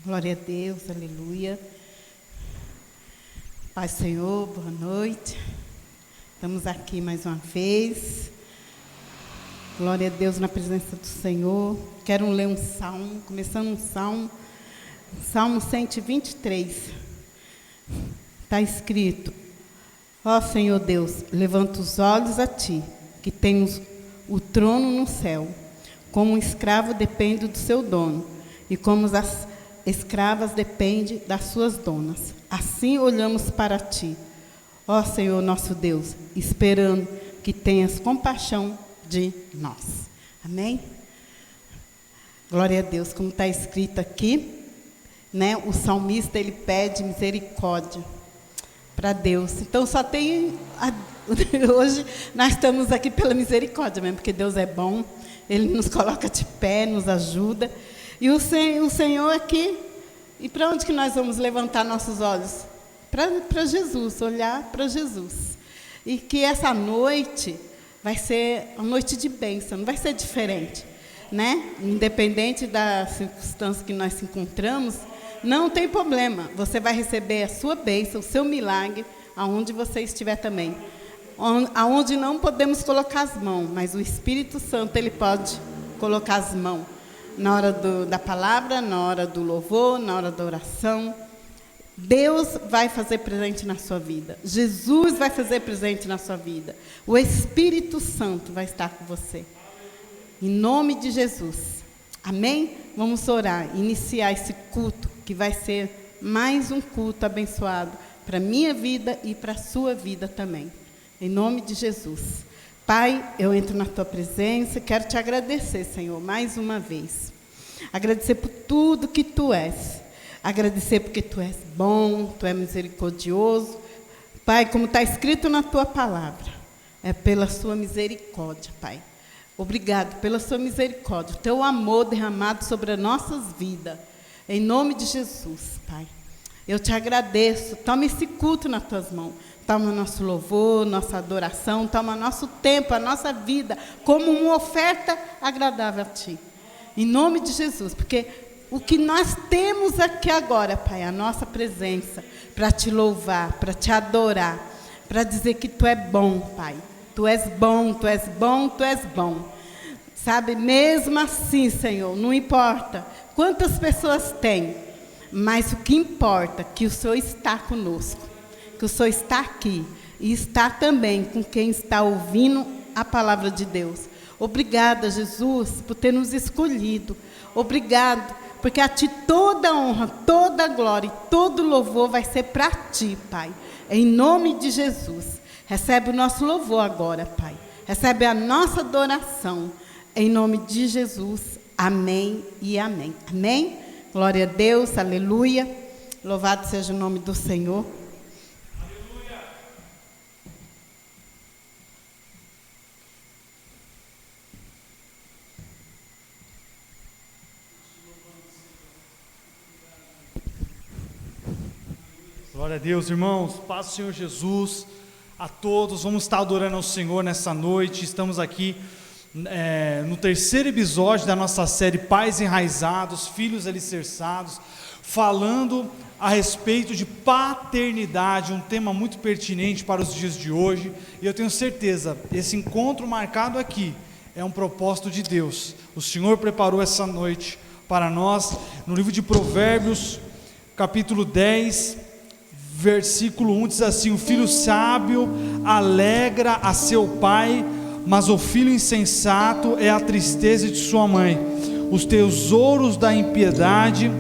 Glória a Deus, aleluia. Pai Senhor, boa noite. Estamos aqui mais uma vez. Glória a Deus na presença do Senhor. Quero ler um salmo, começando um salmo. Salmo 123. Está escrito: ó Senhor Deus, levanta os olhos a Ti, que tens o trono no céu. Como um escravo depende do seu dono, e como as escravas dependem das suas donas. Assim olhamos para Ti, ó Senhor nosso Deus, esperando que tenhas compaixão de nós. Amém? Glória a Deus, como está escrito aqui, né? O salmista, ele pede misericórdia para Deus. Então só tem hoje nós estamos aqui pela misericórdia mesmo, porque Deus é bom, Ele nos coloca de pé, nos ajuda. E o Senhor aqui, e para onde que nós vamos levantar nossos olhos? Para Jesus, olhar para Jesus. E que essa noite vai ser uma noite de bênção, não vai ser diferente, né? Independente da circunstância que nós se encontramos, não tem problema. Você vai receber a sua bênção, o seu milagre, aonde você estiver também. Aonde não podemos colocar as mãos, mas o Espírito Santo, Ele pode colocar as mãos. Na hora da palavra, na hora do louvor, na hora da oração. Deus vai fazer presente na sua vida. Jesus vai fazer presente na sua vida. O Espírito Santo vai estar com você. Em nome de Jesus. Amém? Vamos orar, iniciar esse culto, que vai ser mais um culto abençoado para a minha vida e para a sua vida também. Em nome de Jesus. Pai, eu entro na Tua presença, quero Te agradecer, Senhor, mais uma vez. Agradecer por tudo que Tu és. Agradecer porque Tu és bom, Tu és misericordioso. Pai, como está escrito na Tua palavra, é pela Sua misericórdia, Pai. Obrigado pela Sua misericórdia, Teu amor derramado sobre as nossas vidas. Em nome de Jesus, Pai. Eu Te agradeço. Toma esse culto nas Tuas mãos. Toma nosso louvor, nossa adoração, toma nosso tempo, a nossa vida, como uma oferta agradável a Ti. Em nome de Jesus, porque o que nós temos aqui agora, Pai, a nossa presença, para Te louvar, para Te adorar, para dizer que Tu é bom, Pai. Tu és bom, Tu és bom, Tu és bom. Sabe, mesmo assim, Senhor, não importa quantas pessoas tem, mas o que importa é que o Senhor está conosco. Que o Senhor está aqui e está também com quem está ouvindo a palavra de Deus. Obrigada, Jesus, por ter nos escolhido. Obrigado, porque a Ti toda honra, toda glória e todo louvor vai ser para Ti, Pai. Em nome de Jesus. Recebe o nosso louvor agora, Pai. Recebe a nossa adoração. Em nome de Jesus. Amém e amém. Amém? Glória a Deus, aleluia. Louvado seja o nome do Senhor. Glória a Deus, irmãos, paz do Senhor Jesus a todos. Vamos estar adorando ao Senhor nessa noite. Estamos aqui no terceiro episódio da nossa série Pais Enraizados, Filhos Alicerçados, falando a respeito de paternidade, um tema muito pertinente para os dias de hoje. E eu tenho certeza, esse encontro marcado aqui é um propósito de Deus. O Senhor preparou essa noite para nós. No livro de Provérbios, capítulo 10, versículo 1 diz assim: o filho sábio alegra a seu pai, mas o filho insensato é a tristeza de sua mãe. Os tesouros da impiedade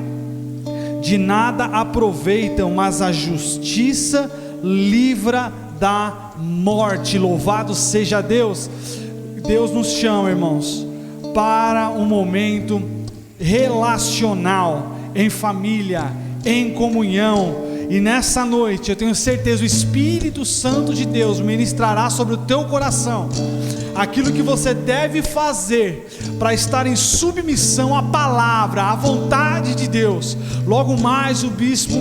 de nada aproveitam, mas a justiça livra da morte. Louvado seja Deus. Deus nos chama, irmãos, para um momento relacional, em família, em comunhão. E nessa noite, eu tenho certeza, o Espírito Santo de Deus ministrará sobre o teu coração aquilo que você deve fazer para estar em submissão à palavra, à vontade de Deus. Logo mais o bispo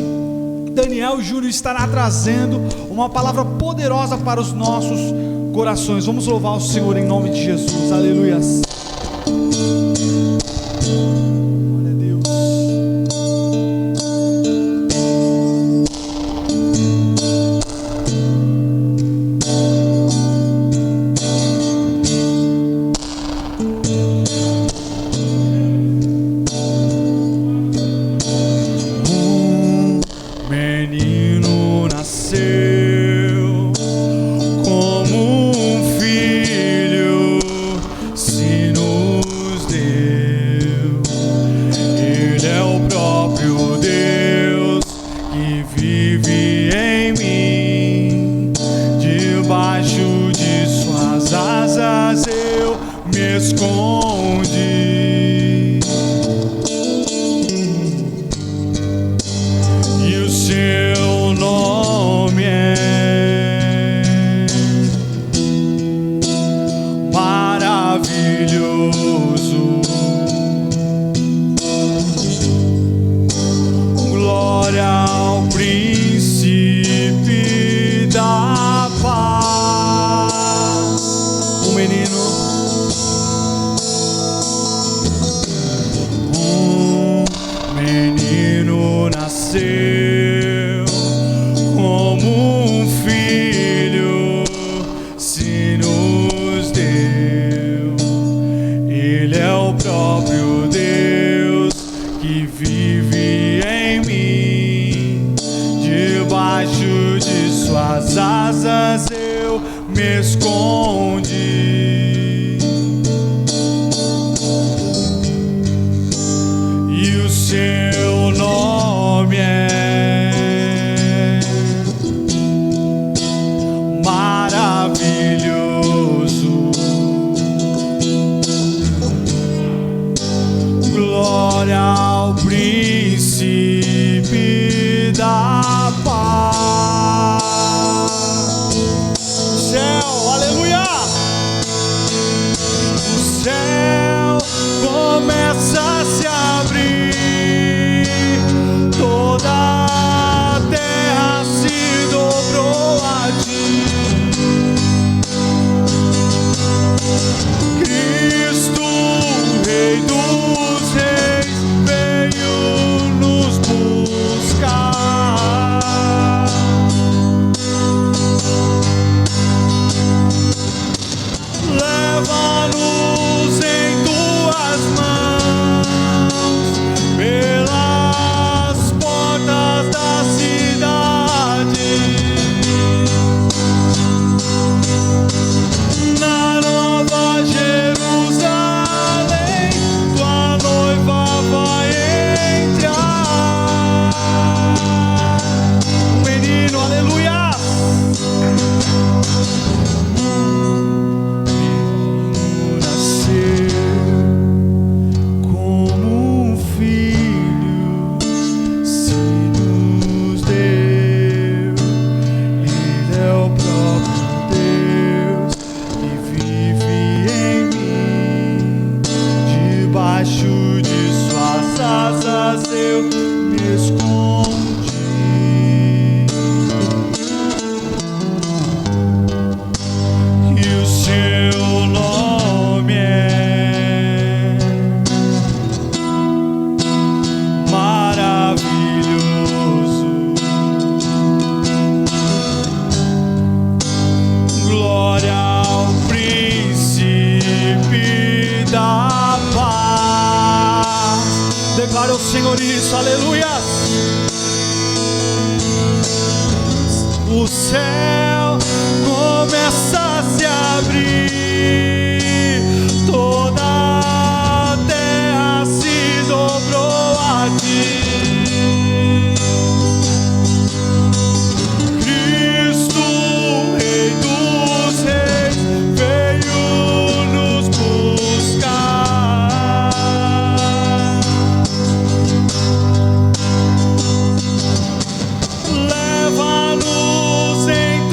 Daniel Júnior estará trazendo uma palavra poderosa para os nossos corações. Vamos louvar o Senhor em nome de Jesus. Aleluias. Glória a Deus. menino nasceu, como um filho se nos deu. Ele é o próprio Deus que vive em mim. Debaixo de suas asas eu me escondi. E o seu nome é maravilhoso. Glória ao príncipe da paz. Um menino nasceu, como um filho se nos deu. Ele é o próprio Deus que vive em mim. Debaixo de suas asas eu me escondi. E o seu nome é maravilhoso. Glória ao príncipe da paz. Céu, aleluia! O céu começa a se abrir, toda a terra se dobrou a ti. Cristo, Rei dos Reis, veio nos buscar. Leva-nos em tuas mãos pelas portas da cidade. Na Nova Jerusalém, tua noiva vai entrar. Um menino, aleluia! Nasceu como um filho se nos deu. Ele é o próprio Deus que vive em mim. Debaixo de suas asas eu me escondi. E o seu nome é maravilhoso. Glória ao príncipe da paz. Declara o Senhor isso, aleluia. O céu começa a se abrir, toda a terra se dobrou a ti. Cristo, Rei dos Reis, veio nos buscar. Leva-nos em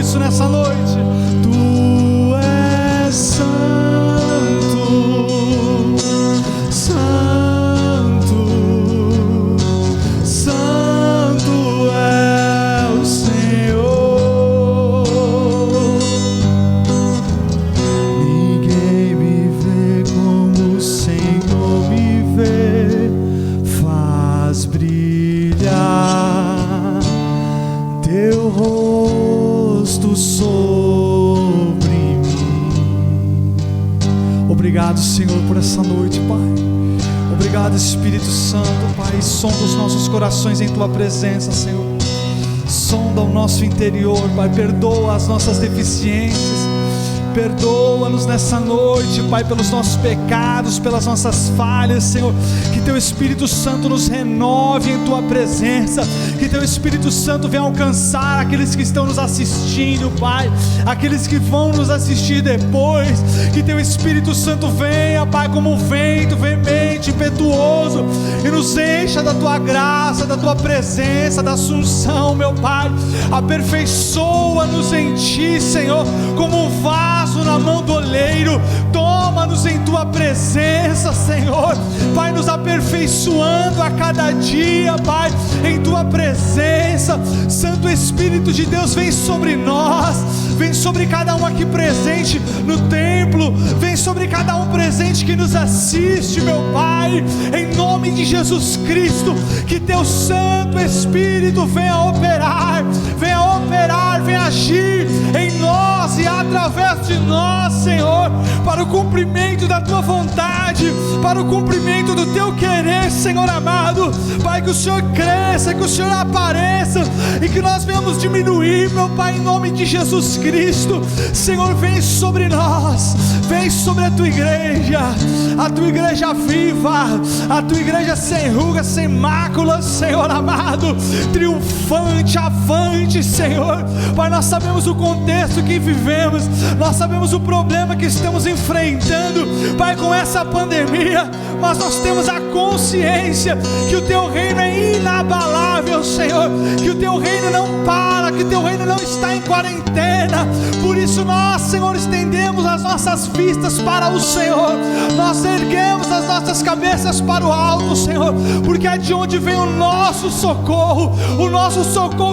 isso nessa noite. Tu és santo, santo, santo é o Senhor. Ninguém me vê como o Senhor me vê, faz brilhar teu rosto sobre mim. Obrigado, Senhor, por essa noite, Pai. Obrigado, Espírito Santo, Pai. Sonda os nossos corações em Tua presença, Senhor. Sonda o nosso interior, Pai. Perdoa as nossas deficiências. Perdoa-nos nessa noite, Pai, pelos nossos pecados, pelas nossas falhas, Senhor. Que Teu Espírito Santo nos renove em Tua presença. Que Teu Espírito Santo venha alcançar aqueles que estão nos assistindo, Pai, aqueles que vão nos assistir depois. Que Teu Espírito Santo venha, Pai, como um vento veemente, impetuoso, e nos encha da Tua graça, da Tua presença, da assunção, meu Pai. Aperfeiçoa-nos em Ti, Senhor, como um vaso na mão do oleiro. Toma-nos em Tua presença, Senhor, Pai, nos aperfeiçoando a cada dia, Pai, em Tua presença. Santo Espírito de Deus, vem sobre nós, vem sobre cada um aqui presente no templo, vem sobre cada um presente que nos assiste, meu Pai, em nome de Jesus Cristo. Que Teu Santo Espírito venha operar, venha agir em nós e através de nós, Senhor, para o cumprimento da Tua vontade, para o cumprimento do Teu querer, Senhor amado. Pai, que o Senhor cresça, que o Senhor apareça e que nós venhamos diminuir, meu Pai, em nome de Jesus Cristo. Senhor, vem sobre nós, vem sobre a Tua igreja viva, a Tua igreja sem rugas, sem máculas, Senhor amado, triunfante, avante, Senhor. Pai, nós sabemos o contexto que vivemos, nós sabemos o problema que estamos enfrentando, Pai, com essa pandemia, mas nós temos a consciência que o Teu reino é inabalável, Senhor, que o Teu reino não para, que o Teu reino não está em quarentena. Por isso nós, Senhor, estendemos as nossas vistas para o Senhor, nós erguemos as nossas cabeças para o alto, Senhor, porque é de onde vem o nosso socorro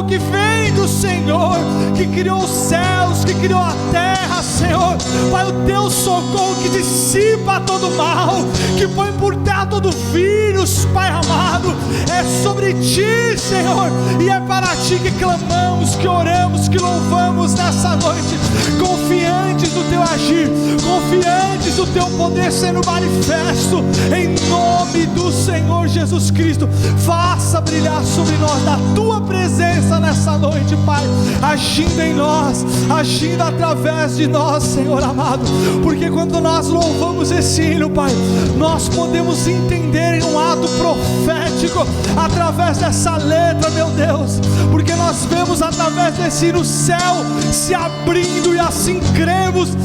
que vem do Senhor, que criou os céus, que criou a terra, Senhor. Pai, o Teu socorro que dissipa todo mal, que põe por terra todo vírus, Pai amado, é sobre Ti, Senhor, e é para Ti que clamamos, que oramos, que louvamos nessa noite, confiantes do Teu agir, confiantes do Teu poder sendo manifesto, em nome do Senhor Jesus Cristo. Faça brilhar sobre nós da Tua presença nessa noite, Pai, agindo em nós, agindo através de nós, Senhor amado, porque quando nós louvamos esse hino, Pai, nós podemos entender em um ato profético, através dessa letra, meu Deus, porque nós vemos através desse hino o céu se abrindo, e assim cremos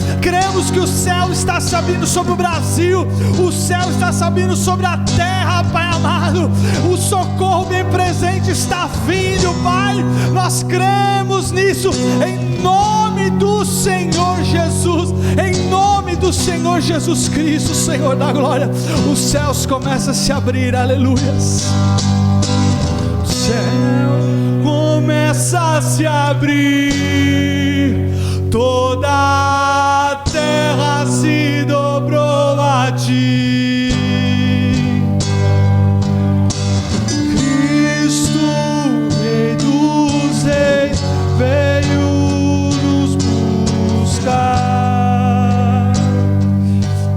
que o céu está se abrindo sobre o Brasil, o céu está se abrindo sobre a terra, Pai amado, o socorro bem presente está vindo, Pai, nós cremos nisso, em nome do Senhor Jesus, em nome do Senhor Jesus Cristo, Senhor da glória. Os céus começam a se abrir, aleluias. O céu começa a se abrir, toda a terra se dobrou a Ti. Cristo, Rei dos Reis, veio nos buscar.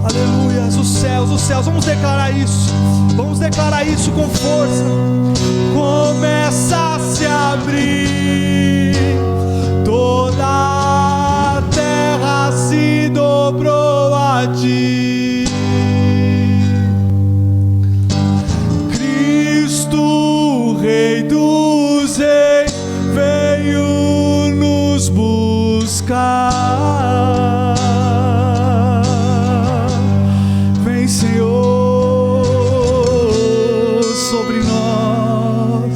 Aleluias, os céus, vamos declarar isso com força. Começa a se abrir, toda a terra se dobrou a Ti. Cristo, Rei dos Reis, veio nos buscar. Vem, Senhor, sobre nós.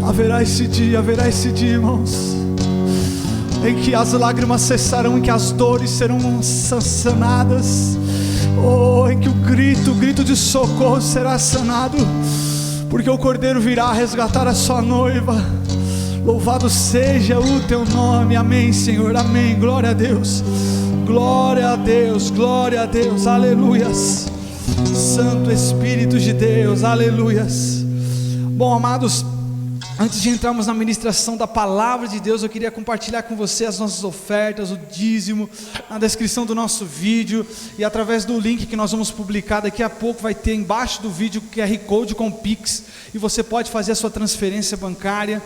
Haverá esse dia, irmãos. em que as lágrimas cessarão, em que as dores serão sanadas, em que o grito de socorro será sanado, porque o Cordeiro virá resgatar a sua noiva. Louvado seja o teu nome, amém, Senhor, amém. Glória a Deus, glória a Deus, glória a Deus, aleluias. Santo Espírito de Deus, aleluias. Bom, amados, antes de entrarmos na ministração da palavra de Deus, eu queria compartilhar com você as nossas ofertas, o dízimo, na descrição do nosso vídeo e através do link que nós vamos publicar daqui a pouco. Vai ter embaixo do vídeo o QR Code com Pix, e você pode fazer a sua transferência bancária.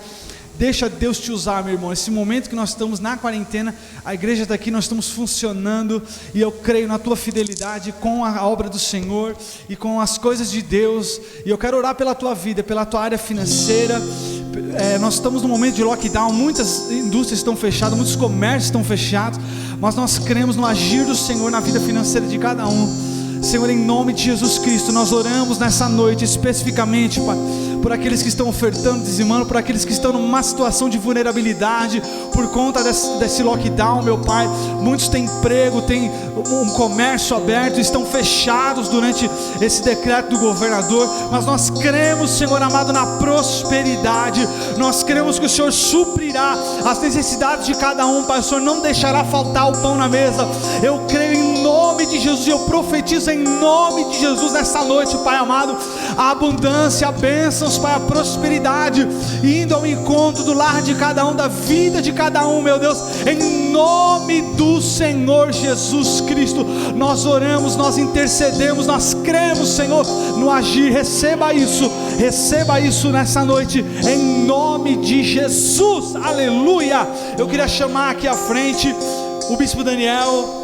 Deixa Deus te usar, meu irmão. Esse momento que nós estamos na quarentena, a igreja está aqui, nós estamos funcionando, e eu creio na tua fidelidade com a obra do Senhor e com as coisas de Deus. E eu quero orar pela tua vida, pela tua área financeira. Nós estamos num momento de lockdown, muitas indústrias estão fechadas, muitos comércios estão fechados, mas nós cremos no agir do Senhor na vida financeira de cada um. Senhor, em nome de Jesus Cristo, nós oramos nessa noite especificamente, Pai, por aqueles que estão ofertando, dizimando, por aqueles que estão numa situação de vulnerabilidade por conta desse lockdown, meu Pai. Muitos têm emprego, têm um comércio aberto, estão fechados durante esse decreto do governador, mas nós cremos, Senhor amado, na prosperidade. Nós cremos que o Senhor suprirá as necessidades de cada um, Pai. O Senhor não deixará faltar o pão na mesa. Eu creio em nome de Jesus, e eu profetizo em nome de Jesus nessa noite, Pai amado, a abundância, a bênçãos, Pai, a prosperidade, indo ao encontro do lar de cada um, da vida de cada um, meu Deus, em nome do Senhor Jesus Cristo. Nós oramos, nós intercedemos, nós cremos, Senhor, no agir. Receba isso nessa noite, em nome de Jesus, aleluia. Eu queria chamar aqui à frente o Bispo Daniel,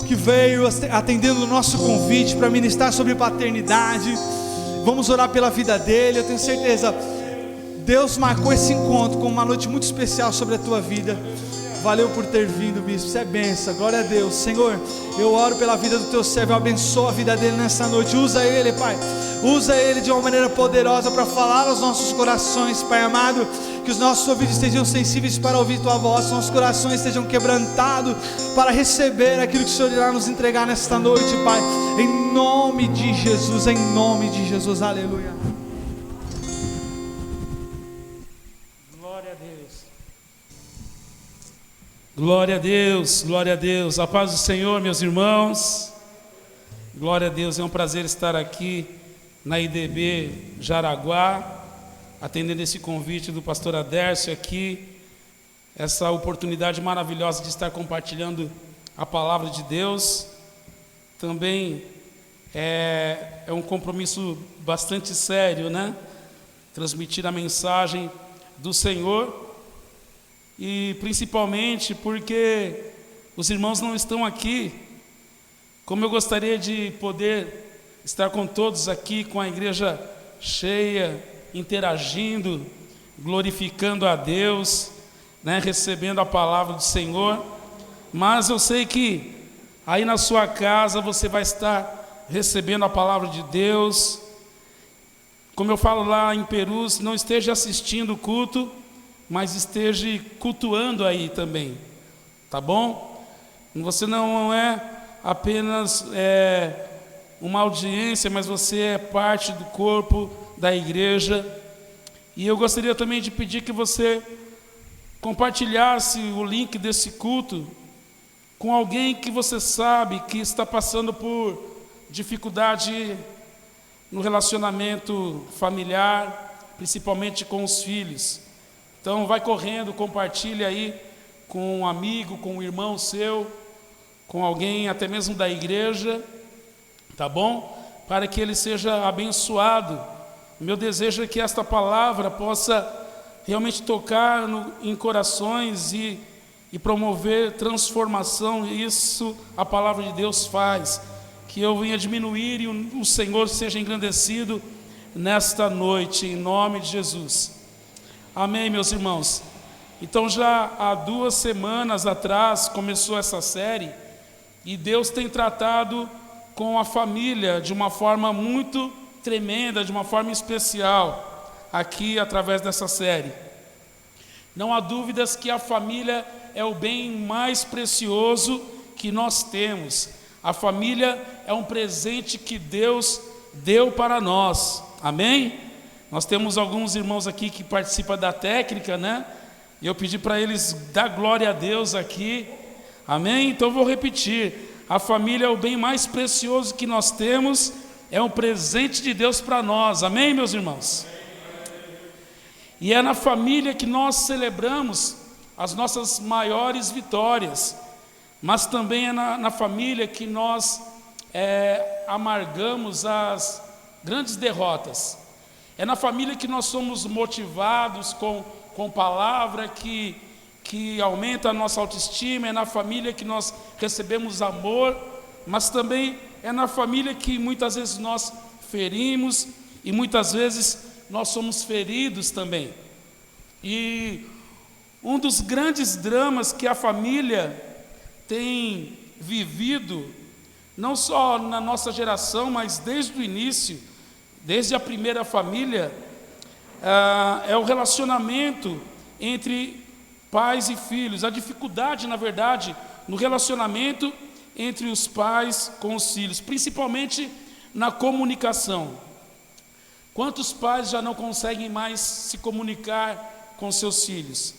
que veio atendendo o nosso convite para ministrar sobre paternidade. Vamos orar pela vida dele. Eu tenho certeza, Deus marcou esse encontro com uma noite muito especial sobre a tua vida. Valeu por ter vindo, bispo, isso é bênção, glória a Deus. Senhor, eu oro pela vida do teu servo, eu abençoo a vida dele nessa noite. Usa ele, Pai, usa ele de uma maneira poderosa para falar aos nossos corações, Pai amado. Que os nossos ouvidos estejam sensíveis para ouvir tua voz, nossos corações estejam quebrantados para receber aquilo que o Senhor irá nos entregar nesta noite, Pai, em nome de Jesus, aleluia. Glória a Deus, glória a Deus, glória a Deus. A paz do Senhor, meus irmãos. Glória a Deus, é um prazer estar aqui na IDB Jaraguá, atendendo esse convite do pastor Adércio aqui, essa oportunidade maravilhosa de estar compartilhando a palavra de Deus. Também é um compromisso bastante sério, né? Transmitir a mensagem do Senhor, e principalmente porque os irmãos não estão aqui, como eu gostaria de poder estar com todos aqui, com a igreja cheia, interagindo, glorificando a Deus, né, recebendo a palavra do Senhor. Mas eu sei que aí na sua casa você vai estar recebendo a palavra de Deus. Como eu falo lá em Perus, não esteja assistindo o culto, mas esteja cultuando aí também, tá bom? Você não é apenas uma audiência, mas você é parte do corpo da igreja. E eu gostaria também de pedir que você compartilhasse o link desse culto com alguém que você sabe que está passando por dificuldade no relacionamento familiar, principalmente com os filhos. Então vai correndo, compartilha aí com um amigo, com um irmão seu, com alguém até mesmo da igreja, tá bom? Para que ele seja abençoado. Meu desejo é que esta palavra possa realmente tocar em corações e promover transformação. Isso a palavra de Deus faz. Que eu venha diminuir e o Senhor seja engrandecido nesta noite, em nome de Jesus. Amém, meus irmãos. Então já há 2 semanas atrás começou essa série, e Deus tem tratado com a família de uma forma muito tremenda, de uma forma especial, aqui através dessa série. Não há dúvidas que a família é o bem mais precioso que nós temos. A família é um presente que Deus deu para nós. Amém? Nós temos alguns irmãos aqui que participam da técnica, né? E eu pedi para eles dar glória a Deus aqui. Amém? Então eu vou repetir. A família é o bem mais precioso que nós temos. É um presente de Deus para nós. Amém, meus irmãos? E é na família que nós celebramos as nossas maiores vitórias, mas também é na família que nós amargamos as grandes derrotas. É na família que nós somos motivados com palavra que aumenta a nossa autoestima. É na família que nós recebemos amor, mas também é na família que muitas vezes nós ferimos e muitas vezes nós somos feridos também. E um dos grandes dramas que a família tem vivido, não só na nossa geração, mas desde o início, desde a primeira família, é o relacionamento entre pais e filhos. A dificuldade, na verdade, no relacionamento entre os pais com os filhos, principalmente na comunicação. Quantos pais já não conseguem mais se comunicar com seus filhos?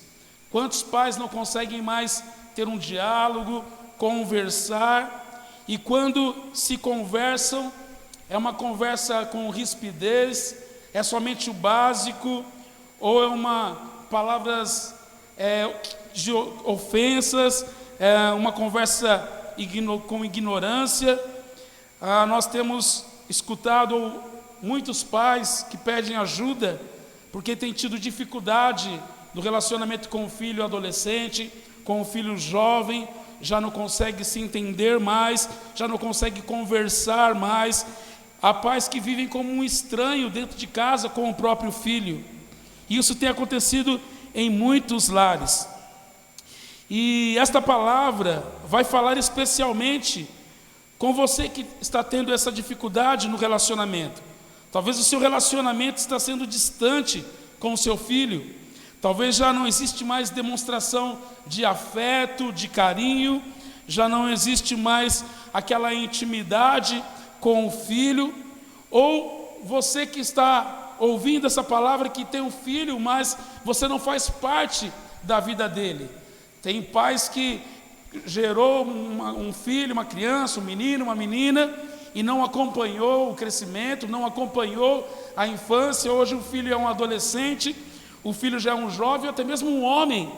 Quantos pais não conseguem mais ter um diálogo, conversar? E quando se conversam, é uma conversa com rispidez, é somente o básico, ou é palavras de ofensas, uma conversa com ignorância. Nós temos escutado muitos pais que pedem ajuda porque têm tido dificuldade no relacionamento com o filho adolescente, com o filho jovem, já não consegue se entender mais, já não consegue conversar mais. Há pais que vivem como um estranho dentro de casa com o próprio filho. Isso tem acontecido em muitos lares. E esta palavra vai falar especialmente com você que está tendo essa dificuldade no relacionamento. Talvez o seu relacionamento está sendo distante com o seu filho. Talvez já não existe mais demonstração de afeto, de carinho. Já não existe mais aquela intimidade com o filho. Ou você que está ouvindo essa palavra, que tem um filho, mas você não faz parte da vida dele. Tem pais que gerou um filho, uma criança, um menino, uma menina, e não acompanhou o crescimento, não acompanhou a infância. Hoje o filho é um adolescente, o filho já é um jovem, até mesmo um homem.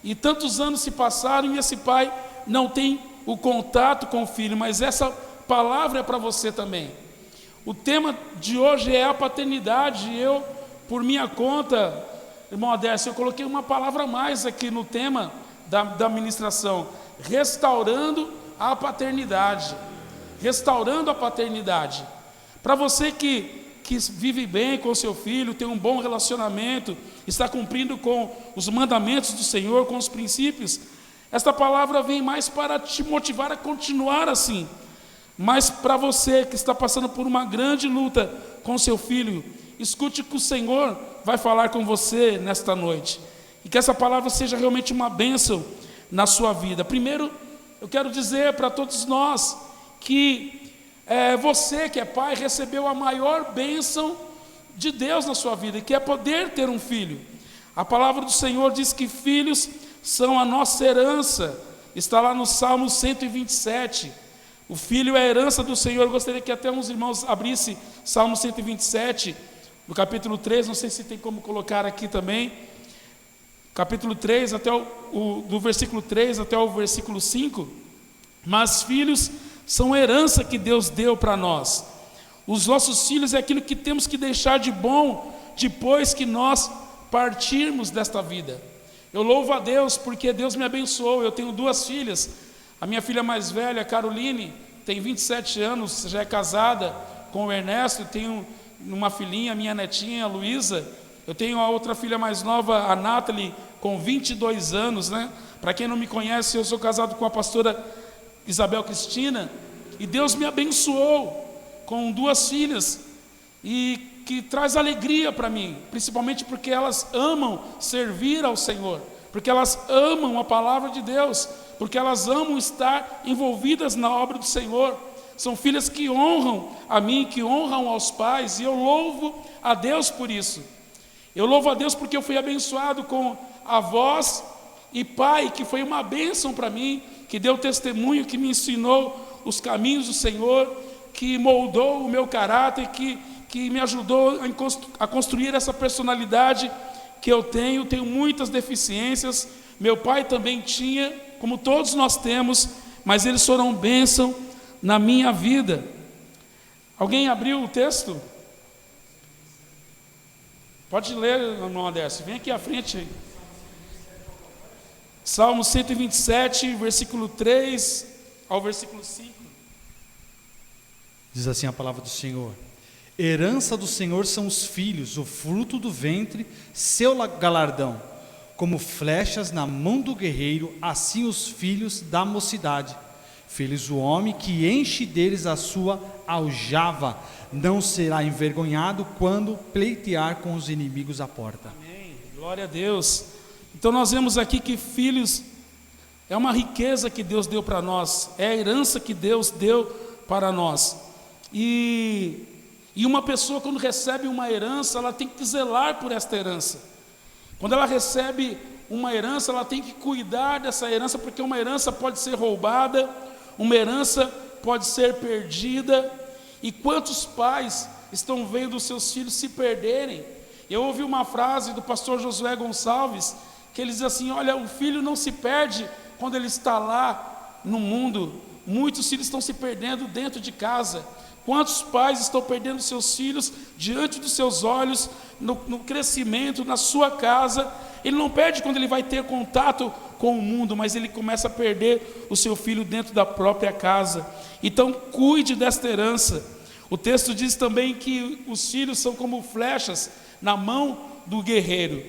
E tantos anos se passaram e esse pai não tem o contato com o filho. Mas essa palavra é para você também. O tema de hoje é a paternidade. Eu, por minha conta, irmão Adércio, eu coloquei uma palavra a mais aqui no tema da ministração: restaurando a paternidade. Restaurando a paternidade. Para você que vive bem com o seu filho, tem um bom relacionamento, está cumprindo com os mandamentos do Senhor, com os princípios, esta palavra vem mais para te motivar a continuar assim. Mas para você que está passando por uma grande luta com seu filho, escute o que o Senhor vai falar com você nesta noite. E que essa palavra seja realmente uma bênção na sua vida. Primeiro, eu quero dizer para todos nós que você que é pai recebeu a maior bênção de Deus na sua vida, que é poder ter um filho. A palavra do Senhor diz que filhos são a nossa herança. Está lá no Salmo 127. O filho é a herança do Senhor. Eu gostaria que até uns irmãos abrissem Salmo 127, no capítulo 3, não sei se tem como colocar aqui também. Capítulo 3, do versículo 3 até o versículo 5. Mas filhos são herança que Deus deu para nós. Os nossos filhos é aquilo que temos que deixar de bom depois que nós partirmos desta vida. Eu louvo a Deus porque Deus me abençoou. Eu tenho 2 filhas. A minha filha mais velha, a Caroline, tem 27 anos, já é casada com o Ernesto. Eu tenho uma filhinha, minha netinha, a Luísa. Eu tenho a outra filha mais nova, a Nathalie, com 22 anos, né? Para quem não me conhece, eu sou casado com a pastora Isabel Cristina. E Deus me abençoou com 2 filhas. E que traz alegria para mim, principalmente porque elas amam servir ao Senhor, porque elas amam a palavra de Deus, porque elas amam estar envolvidas na obra do Senhor. São filhas que honram a mim, que honram aos pais, e eu louvo a Deus por isso. Eu louvo a Deus porque eu fui abençoado com avós e pai, que foi uma bênção para mim, que deu testemunho, que me ensinou os caminhos do Senhor, que moldou o meu caráter, que me ajudou a construir essa personalidade que eu tenho. Tenho muitas deficiências, meu pai também tinha, como todos nós temos, mas eles foram bênção na minha vida. Alguém abriu o texto? Pode ler, irmão Adércio, vem aqui à frente. Salmo 127, versículo 3 ao versículo 5. Diz assim a palavra do Senhor: herança do Senhor são os filhos, o fruto do ventre, seu galardão. Como flechas na mão do guerreiro, assim os filhos da mocidade. Feliz o homem que enche deles a sua aljava, não será envergonhado quando pleitear com os inimigos à porta. Amém, glória a Deus. Então nós vemos aqui que filhos é uma riqueza que Deus deu para nós, é a herança que Deus deu para nós. E uma pessoa, quando recebe uma herança, ela tem que zelar por esta herança. Quando ela recebe uma herança, ela tem que cuidar dessa herança, porque uma herança pode ser roubada, uma herança pode ser perdida. E quantos pais estão vendo os seus filhos se perderem? Eu ouvi uma frase do pastor Josué Gonçalves, que ele diz assim: olha, o filho não se perde quando ele está lá no mundo, muitos filhos estão se perdendo dentro de casa. Quantos pais estão perdendo seus filhos diante dos seus olhos, no crescimento, na sua casa? Ele não perde quando ele vai ter contato com o mundo, mas ele começa a perder o seu filho dentro da própria casa. Então cuide desta herança. O texto diz também que os filhos são como flechas na mão do guerreiro.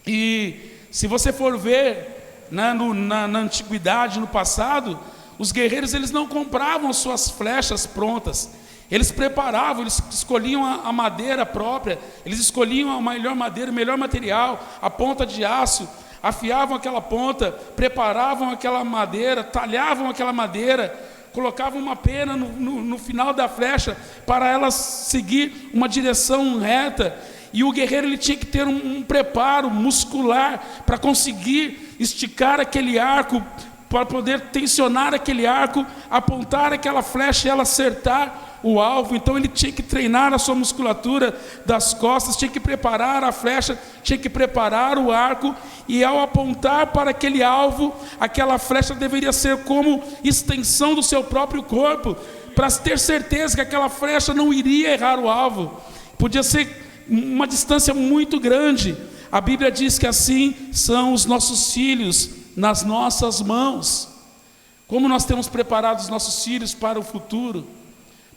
E se você for ver, né, na antiguidade, no passado, os guerreiros, eles não compravam suas flechas prontas, eles preparavam, eles escolhiam a madeira própria, eles escolhiam a melhor madeira, o melhor material, a ponta de aço, afiavam aquela ponta, preparavam aquela madeira, talhavam aquela madeira, colocavam uma pena no final da flecha para ela seguir uma direção reta. E o guerreiro, ele tinha que ter um preparo muscular para conseguir esticar aquele arco, para poder tensionar aquele arco, apontar aquela flecha e ela acertar o alvo. Então ele tinha que treinar a sua musculatura das costas, tinha que preparar a flecha, tinha que preparar o arco, e ao apontar para aquele alvo, aquela flecha deveria ser como extensão do seu próprio corpo, para ter certeza que aquela flecha não iria errar o alvo. Podia ser uma distância muito grande. A Bíblia diz que assim são os nossos filhos nas nossas mãos. Como nós temos preparado os nossos filhos para o futuro,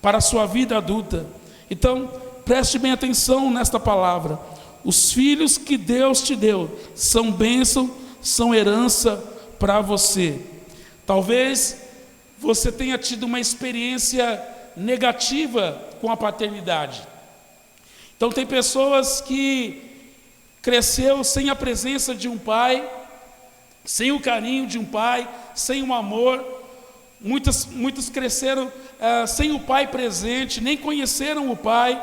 para a sua vida adulta. Então, preste bem atenção nesta palavra. Os filhos que Deus te deu são bênção, são herança para você. Talvez você tenha tido uma experiência negativa com a paternidade. Então tem pessoas que cresceu sem a presença de um pai, sem o carinho de um pai, sem o amor. Muitos cresceram sem o pai presente, nem conheceram o pai.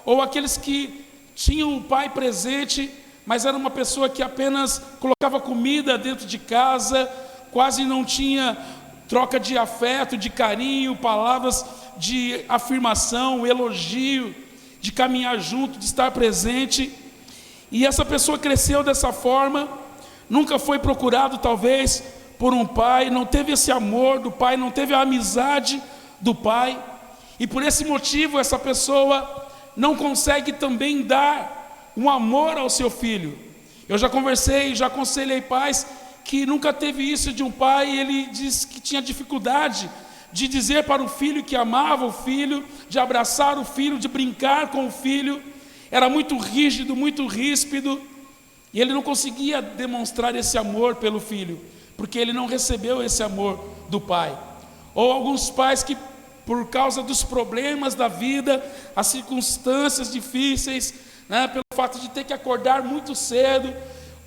Ou aqueles que tinham o pai presente, mas era uma pessoa que apenas colocava comida dentro de casa, quase não tinha troca de afeto, de carinho, palavras de afirmação, elogio, de caminhar junto, de estar presente. E essa pessoa cresceu dessa forma, nunca foi procurado talvez por um pai, não teve esse amor do pai, não teve a amizade do pai, e por esse motivo essa pessoa não consegue também dar um amor ao seu filho. Eu já conversei, já aconselhei pais que nunca teve isso de um pai, e ele disse que tinha dificuldade de dizer para o filho que amava o filho, de abraçar o filho, de brincar com o filho. Era muito rígido, muito ríspido, e ele não conseguia demonstrar esse amor pelo filho, porque ele não recebeu esse amor do pai. Ou alguns pais que por causa dos problemas da vida, as circunstâncias difíceis, né? Pelo fato de ter que acordar muito cedo.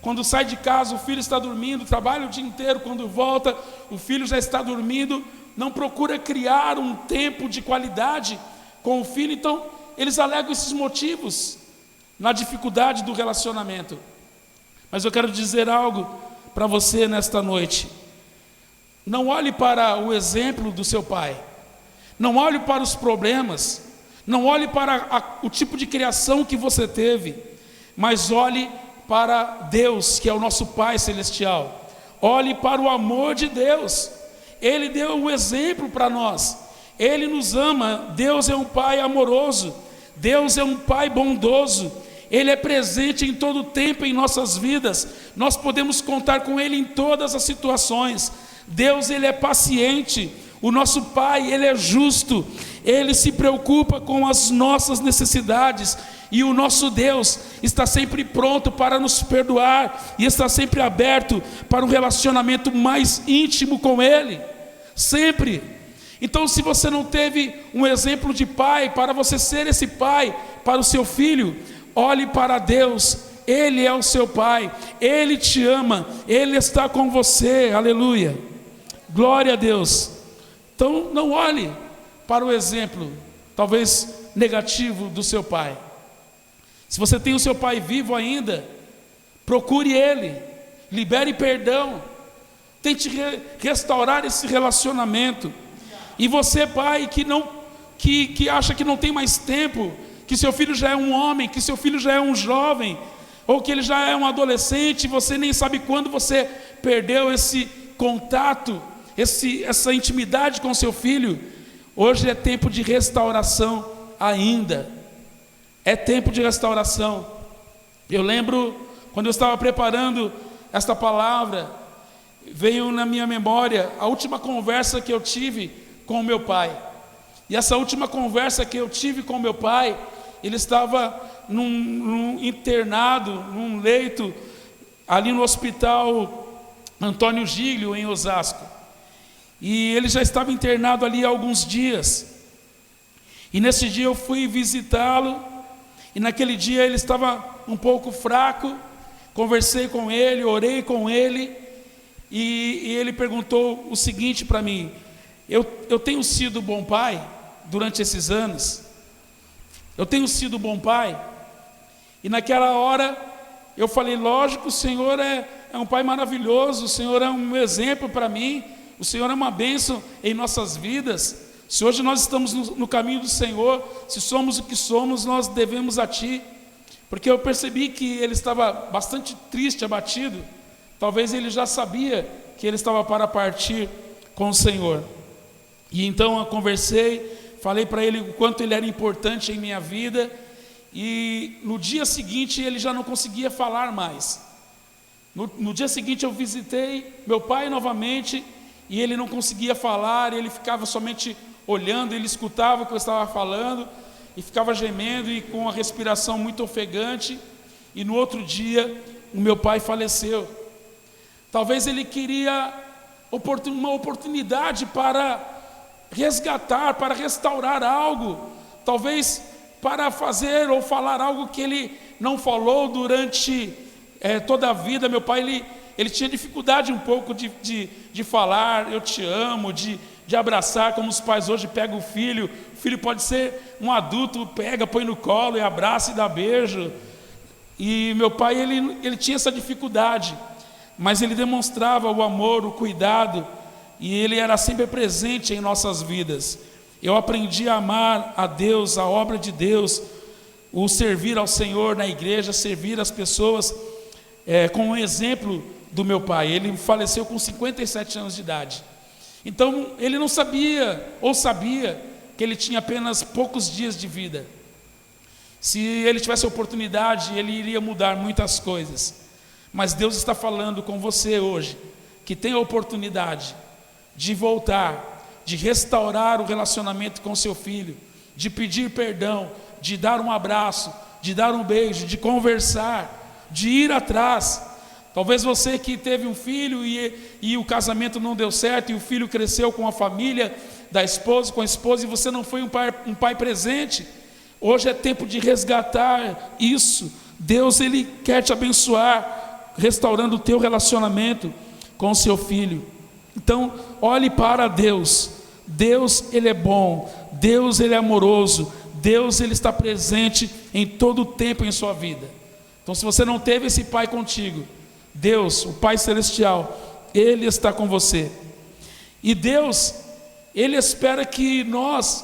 Quando sai de casa, o filho está dormindo, trabalha o dia inteiro, quando volta, o filho já está dormindo, não procura criar um tempo de qualidade com o filho. Então, eles alegam esses motivos na dificuldade do relacionamento. Mas eu quero dizer algo para você nesta noite. Não olhe para o exemplo do seu pai, não olhe para os problemas, não olhe para o tipo de criação que você teve, mas olhe para Deus, que é o nosso Pai Celestial. Olhe para o amor de Deus. Ele deu um exemplo para nós. Ele nos ama. Deus é um Pai amoroso. Deus é um Pai bondoso. Ele é presente em todo o tempo em nossas vidas. Nós podemos contar com Ele em todas as situações. Deus, Ele é paciente. O nosso Pai, Ele é justo. Ele se preocupa com as nossas necessidades. E o nosso Deus está sempre pronto para nos perdoar e está sempre aberto para um relacionamento mais íntimo com Ele, sempre. Então, se você não teve um exemplo de pai, para você ser esse pai para o seu filho, olhe para Deus. Ele é o seu pai, Ele te ama, Ele está com você, aleluia, glória a Deus. Então, não olhe para o exemplo, talvez negativo, do seu pai. Se você tem o seu pai vivo ainda, procure ele, libere perdão, tente restaurar esse relacionamento. E você, pai, que acha que não tem mais tempo, que seu filho já é um homem, que seu filho já é um jovem, ou que ele já é um adolescente, você nem sabe quando você perdeu esse contato, essa intimidade com seu filho. Hoje é tempo de restauração ainda. É tempo de restauração. Eu lembro, quando eu estava preparando esta palavra, veio na minha memória a última conversa que eu tive com o meu pai. E essa última conversa que eu tive com o meu pai, ele estava num internado, num leito, ali no hospital Antônio Giglio, em Osasco. E ele já estava internado ali há alguns dias. E nesse dia eu fui visitá-lo. E naquele dia ele estava um pouco fraco. Conversei com ele, orei com ele. E ele perguntou o seguinte para mim: eu tenho sido bom pai durante esses anos? Eu tenho sido bom pai? E naquela hora eu falei: lógico, o Senhor é um pai maravilhoso, o Senhor é um exemplo para mim, o Senhor é uma bênção em nossas vidas. Se hoje nós estamos no caminho do Senhor, se somos o que somos, nós devemos a Ti. Porque eu percebi que ele estava bastante triste, abatido. Talvez ele já sabia que ele estava para partir com o Senhor. E então eu conversei, falei para ele o quanto ele era importante em minha vida. E no dia seguinte ele já não conseguia falar mais. No dia seguinte eu visitei meu pai novamente, e ele não conseguia falar, ele ficava somente olhando, ele escutava o que eu estava falando, e ficava gemendo e com a respiração muito ofegante. E no outro dia, o meu pai faleceu. Talvez ele queria uma oportunidade para resgatar, para restaurar algo, talvez para fazer ou falar algo que ele não falou durante toda a vida. Meu pai, ele tinha dificuldade um pouco de falar eu te amo, de abraçar, como os pais hoje pegam o filho pode ser um adulto, pega, põe no colo e abraça e dá beijo. E meu pai, ele tinha essa dificuldade, mas ele demonstrava o amor, o cuidado, e ele era sempre presente em nossas vidas. Eu aprendi a amar a Deus, a obra de Deus, o servir ao Senhor na igreja, servir as pessoas, com o exemplo do meu pai. Ele faleceu com 57 anos de idade. Então ele não sabia, ou sabia, que ele tinha apenas poucos dias de vida. Se ele tivesse a oportunidade, ele iria mudar muitas coisas. Mas Deus está falando com você hoje, que tem a oportunidade de voltar, de restaurar o relacionamento com seu filho, de pedir perdão, de dar um abraço, de dar um beijo, de conversar, de ir atrás. Talvez você que teve um filho e o casamento não deu certo, e o filho cresceu com a família da esposa, com a esposa, e você não foi um pai presente. Hoje é tempo de resgatar isso. Deus, Ele quer te abençoar, restaurando o teu relacionamento com o seu filho. Então, olhe para Deus. Deus, Ele é bom. Deus, Ele é amoroso. Deus, Ele está presente em todo o tempo em sua vida. Então, se você não teve esse pai contigo, Deus, o Pai Celestial, Ele está com você. E Deus, Ele espera que nós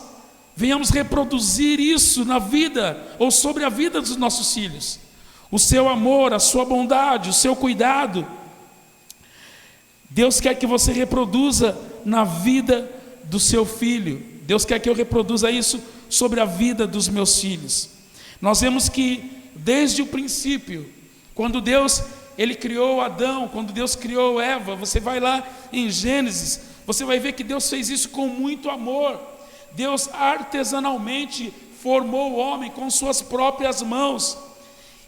venhamos reproduzir isso na vida, ou sobre a vida dos nossos filhos. O seu amor, a sua bondade, o seu cuidado. Deus quer que você reproduza na vida do seu filho. Deus quer que eu reproduza isso sobre a vida dos meus filhos. Nós vemos que desde o princípio, quando Deus, Ele criou Adão, quando Deus criou Eva, você vai lá em Gênesis, você vai ver que Deus fez isso com muito amor. Deus artesanalmente formou o homem com suas próprias mãos.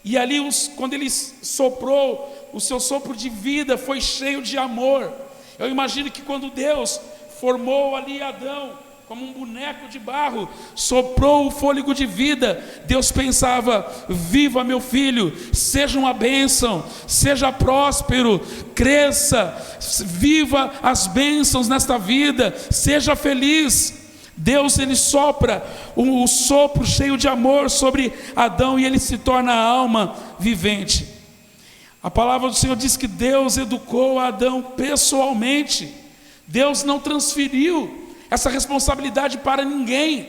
E ali, quando Ele soprou, o seu sopro de vida foi cheio de amor. Eu imagino que quando Deus formou ali Adão, como um boneco de barro, soprou o fôlego de vida, Deus pensava: viva meu filho, seja uma bênção, seja próspero, cresça, viva as bênçãos nesta vida, seja feliz. Deus, Ele sopra o sopro cheio de amor sobre Adão, e ele se torna a alma vivente. A palavra do Senhor diz que Deus educou Adão pessoalmente. Deus não transferiu essa responsabilidade para ninguém.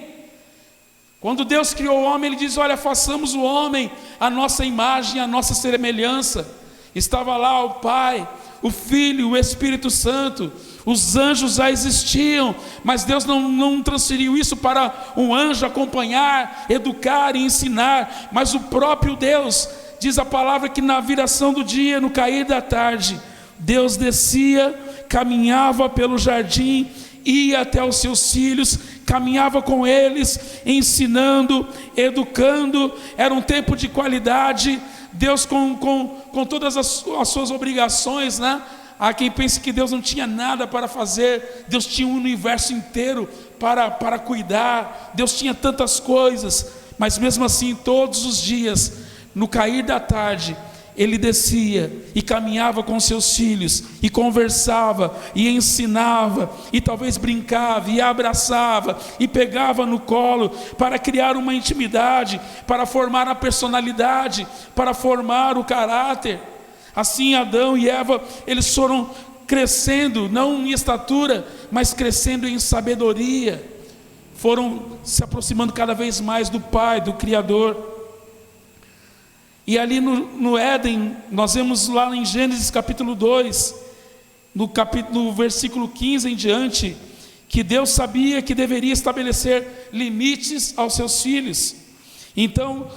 Quando Deus criou o homem, Ele diz: olha, façamos o homem a nossa imagem, a nossa semelhança. Estava lá o Pai, o Filho, o Espírito Santo. Os anjos já existiam, mas Deus não transferiu isso para um anjo acompanhar, educar e ensinar. Mas o próprio Deus, diz a palavra, que na viração do dia, no cair da tarde, Deus descia, caminhava pelo jardim, ia até os seus filhos, caminhava com eles, ensinando, educando. Era um tempo de qualidade. Deus com todas as suas obrigações, né? Há quem pense que Deus não tinha nada para fazer. Deus tinha um universo inteiro para cuidar. Deus tinha tantas coisas, mas mesmo assim, todos os dias, no cair da tarde, Ele descia e caminhava com seus filhos, e conversava, e ensinava, e talvez brincava, e abraçava, e pegava no colo, para criar uma intimidade, para formar a personalidade, para formar o caráter. Assim Adão e Eva, eles foram crescendo, não em estatura, mas crescendo em sabedoria, foram se aproximando cada vez mais do Pai, do Criador. E ali no Éden, nós vemos lá em Gênesis capítulo 2, no versículo 15 em diante, que Deus sabia que deveria estabelecer limites aos seus filhos. Então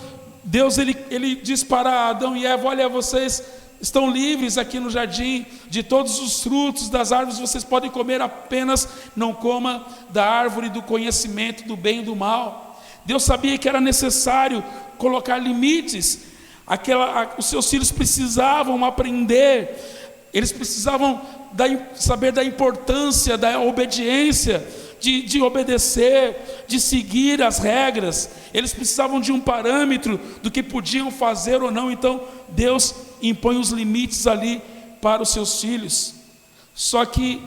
Deus ele diz para Adão e Eva: olha, vocês estão livres aqui no jardim, de todos os frutos das árvores vocês podem comer, apenas não coma da árvore do conhecimento do bem e do mal. Deus sabia que era necessário colocar limites. Os seus filhos precisavam aprender, eles precisavam saber da importância da obediência, de obedecer, de seguir as regras. Eles precisavam de um parâmetro do que podiam fazer ou não. Então Deus impõe os limites ali para os seus filhos. Só que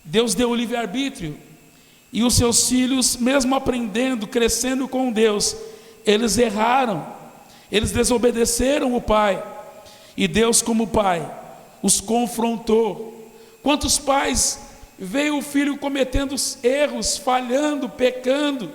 Deus deu o livre-arbítrio, e os seus filhos, mesmo aprendendo, crescendo com Deus, eles erraram, eles desobedeceram o Pai, e Deus, como Pai, os confrontou. Quantos pais veem o filho cometendo erros, falhando, pecando,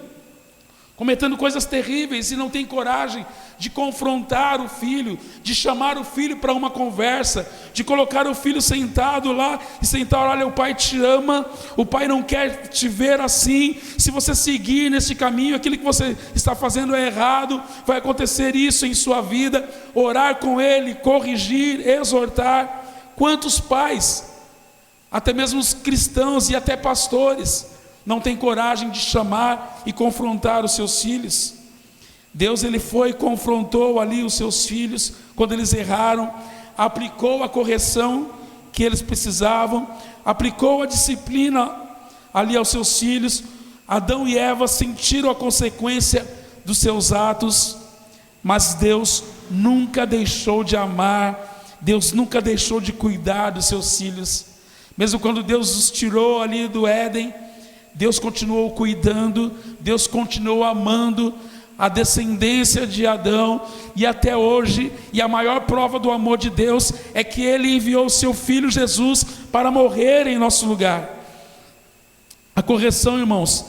cometendo coisas terríveis, e não tem coragem de confrontar o filho, de chamar o filho para uma conversa, de colocar o filho sentado lá e sentar: olha, o pai te ama, o pai não quer te ver assim, se você seguir nesse caminho, aquilo que você está fazendo é errado, vai acontecer isso em sua vida. Orar com ele, corrigir, exortar. Quantos pais, até mesmo os cristãos e até pastores, não têm coragem de chamar e confrontar os seus filhos? Deus, ele foi e confrontou ali os seus filhos quando eles erraram. aplicou a correção que eles precisavam, aplicou a disciplina ali aos seus filhos. Adão e Eva sentiram a consequência dos seus atos, mas Deus nunca deixou de amar, Deus nunca deixou de cuidar dos seus filhos. Mesmo quando Deus os tirou ali do Éden, Deus continuou cuidando, Deus continuou amando a descendência de Adão, e até hoje. E a maior prova do amor de Deus é que Ele enviou o seu Filho Jesus para morrer em nosso lugar. A correção, irmãos,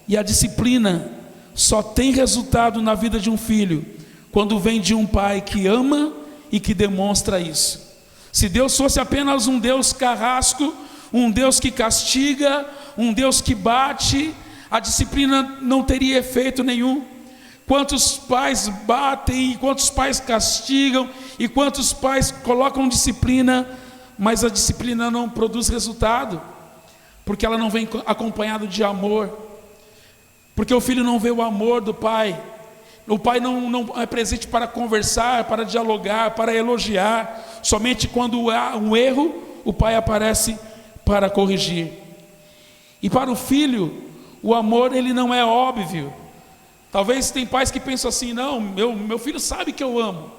e a disciplina só tem resultado na vida de um filho quando vem de um pai que ama e que demonstra isso. Se Deus fosse apenas um Deus carrasco, um Deus que castiga, um Deus que bate, a disciplina não teria efeito nenhum. Quantos pais batem, quantos pais castigam, e quantos pais colocam disciplina, mas a disciplina não produz resultado, porque ela não vem acompanhada de amor, porque o filho não vê o amor do pai. O pai não é presente para conversar, para dialogar, para elogiar. Somente quando há um erro, o pai aparece para corrigir. E para o filho, o amor ele não é óbvio. Talvez tem pais que pensam assim: não, meu filho sabe que eu amo,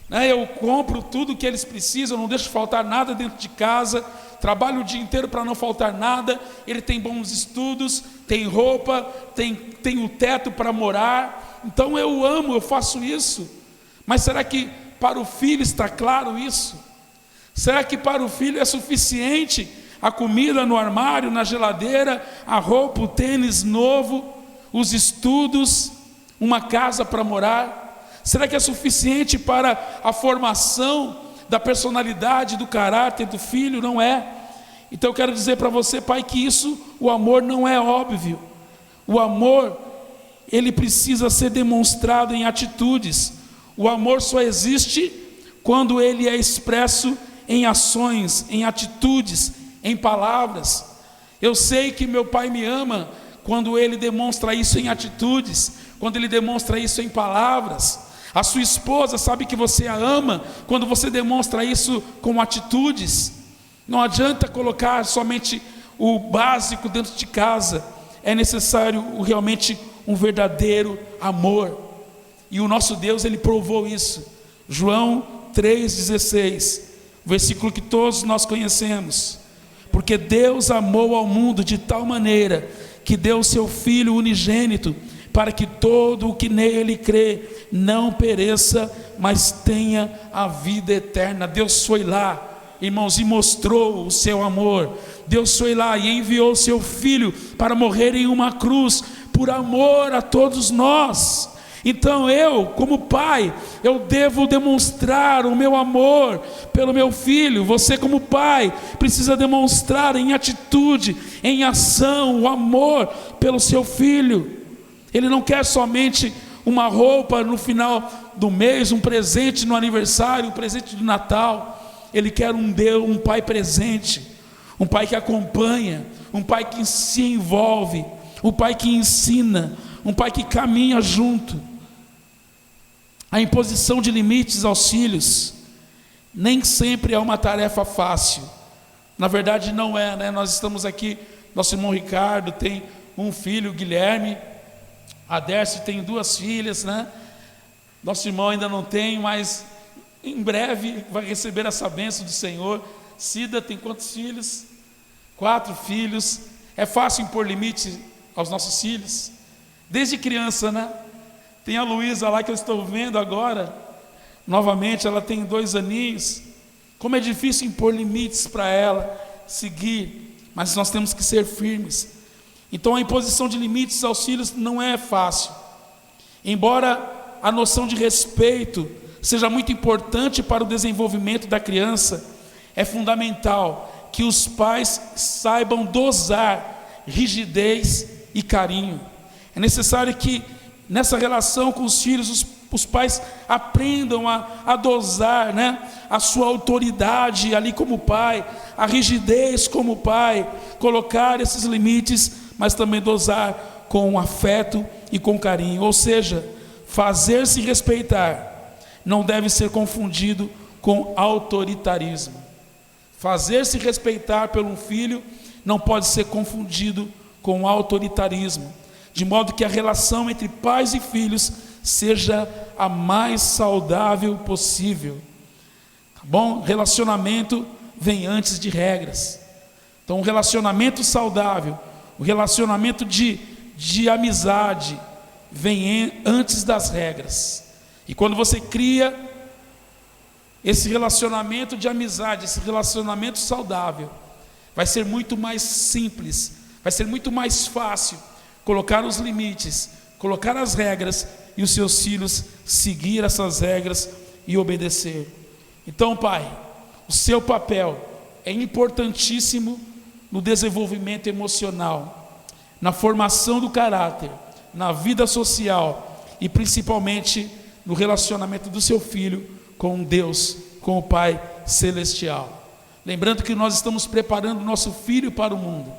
né? Eu compro tudo que eles precisam, não deixo faltar nada dentro de casa, trabalho o dia inteiro para não faltar nada, ele tem bons estudos, tem roupa, tem o teto para morar, então eu amo, eu faço isso. Mas será que para o filho está claro isso? Será que para o filho é suficiente a comida no armário, na geladeira, a roupa, o tênis novo, os estudos, uma casa para morar? Será que é suficiente para a formação da personalidade, do caráter do filho? Não é. Então eu quero dizer para você, pai, que o amor não é óbvio. O amor, ele precisa ser demonstrado em atitudes. O amor só existe quando ele é expresso em ações, em atitudes, em palavras. Eu sei que meu pai me ama quando ele demonstra isso em atitudes, quando ele demonstra isso em palavras. A sua esposa sabe que você a ama quando você demonstra isso com atitudes. Não adianta colocar somente o básico dentro de casa, é necessário realmente um verdadeiro amor. E o nosso Deus, ele provou isso. João 3,16, versículo que todos nós conhecemos. Porque Deus amou ao mundo de tal maneira que deu o seu Filho unigênito, para que todo o que nele crê não pereça, mas tenha a vida eterna. Deus foi lá, irmãos, e mostrou o seu amor. Deus foi lá e enviou o seu Filho para morrer em uma cruz, por amor a todos nós. Então eu, como pai, eu devo demonstrar o meu amor pelo meu filho. Você, como pai, precisa demonstrar em atitude, em ação, o amor pelo seu filho. Ele não quer somente uma roupa no final do mês, um presente no aniversário, um presente de Natal. Ele quer um Deus, um pai presente, um pai que acompanha, um pai que se envolve, um pai que ensina, um pai que caminha junto. A imposição de limites aos filhos nem sempre é uma tarefa fácil. Na verdade não é, né? Nós estamos aqui, nosso irmão Ricardo tem um filho, Guilherme, a Dércio tem 2 filhas, né? Nosso irmão ainda não tem, mas em breve vai receber essa bênção do Senhor. Cida tem quantos filhos? 4 filhos. É fácil impor limites aos nossos filhos? Desde criança, né? Tem a Luísa lá que eu estou vendo agora, novamente, ela tem 2 aninhos. Como é difícil impor limites para ela seguir, mas nós temos que ser firmes. Então a imposição de limites aos filhos não é fácil. Embora a noção de respeito seja muito importante para o desenvolvimento da criança, é fundamental que os pais saibam dosar rigidez e carinho. É necessário que nessa relação com os filhos, os pais aprendam a dosar, né, a sua autoridade ali como pai, a rigidez como pai, colocar esses limites, mas também dosar com afeto e com carinho. Ou seja, fazer-se respeitar não deve ser confundido com autoritarismo. Fazer-se respeitar por um filho não pode ser confundido com autoritarismo, de modo que a relação entre pais e filhos seja a mais saudável possível. Tá bom? Relacionamento vem antes de regras. Então, um relacionamento saudável, o relacionamento de amizade, vem antes das regras. E quando você cria esse relacionamento de amizade, esse relacionamento saudável, vai ser muito mais simples, vai ser muito mais fácil colocar os limites, colocar as regras e os seus filhos seguir essas regras e obedecer. Então, pai, o seu papel é importantíssimo no desenvolvimento emocional, na formação do caráter, na vida social e principalmente no relacionamento do seu filho com Deus, com o Pai Celestial. Lembrando que nós estamos preparando o nosso filho para o mundo.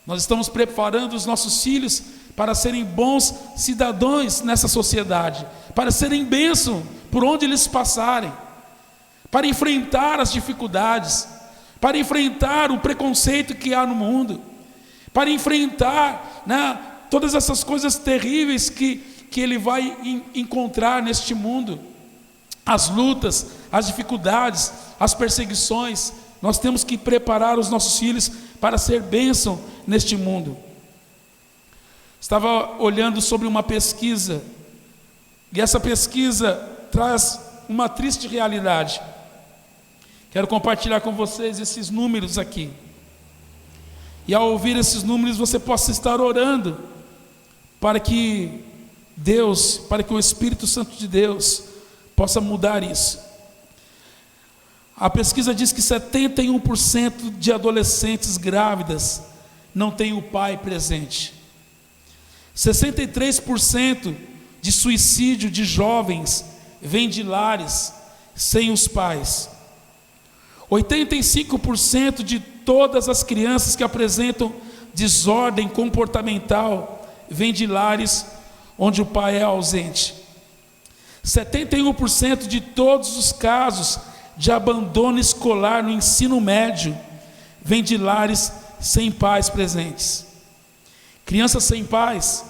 Nós estamos preparando os nossos filhos para serem bons cidadãos nessa sociedade, para serem bênção por onde eles passarem, para enfrentar as dificuldades, para enfrentar o preconceito que há no mundo, para enfrentar, né, todas essas coisas terríveis que ele vai encontrar neste mundo, as lutas, as dificuldades, as perseguições. Nós temos que preparar os nossos filhos para ser bênção neste mundo. Estava olhando sobre uma pesquisa, e essa pesquisa traz uma triste realidade. Quero compartilhar com vocês esses números aqui. E ao ouvir esses números, você possa estar orando para que Deus, para que o Espírito Santo de Deus possa mudar isso. A pesquisa diz que 71% de adolescentes grávidas não têm o pai presente. 63% de suicídio de jovens vem de lares sem os pais. 85% de todas as crianças que apresentam desordem comportamental vem de lares onde o pai é ausente. 71% de todos os casos de abandono escolar no ensino médio vem de lares sem pais presentes. Crianças sem pais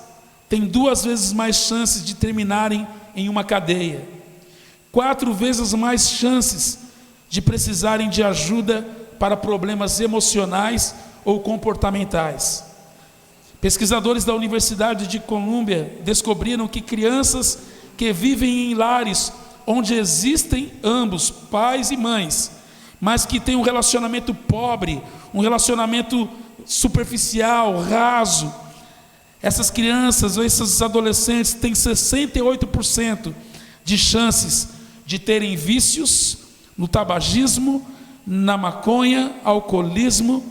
têm 2 vezes mais chances de terminarem em uma cadeia, 4 vezes mais chances de precisarem de ajuda para problemas emocionais ou comportamentais. Pesquisadores da Universidade de Colômbia descobriram que crianças que vivem em lares onde existem ambos, pais e mães, mas que têm um relacionamento pobre, um relacionamento superficial, raso, essas crianças ou esses adolescentes têm 68% de chances de terem vícios no tabagismo, na maconha, alcoolismo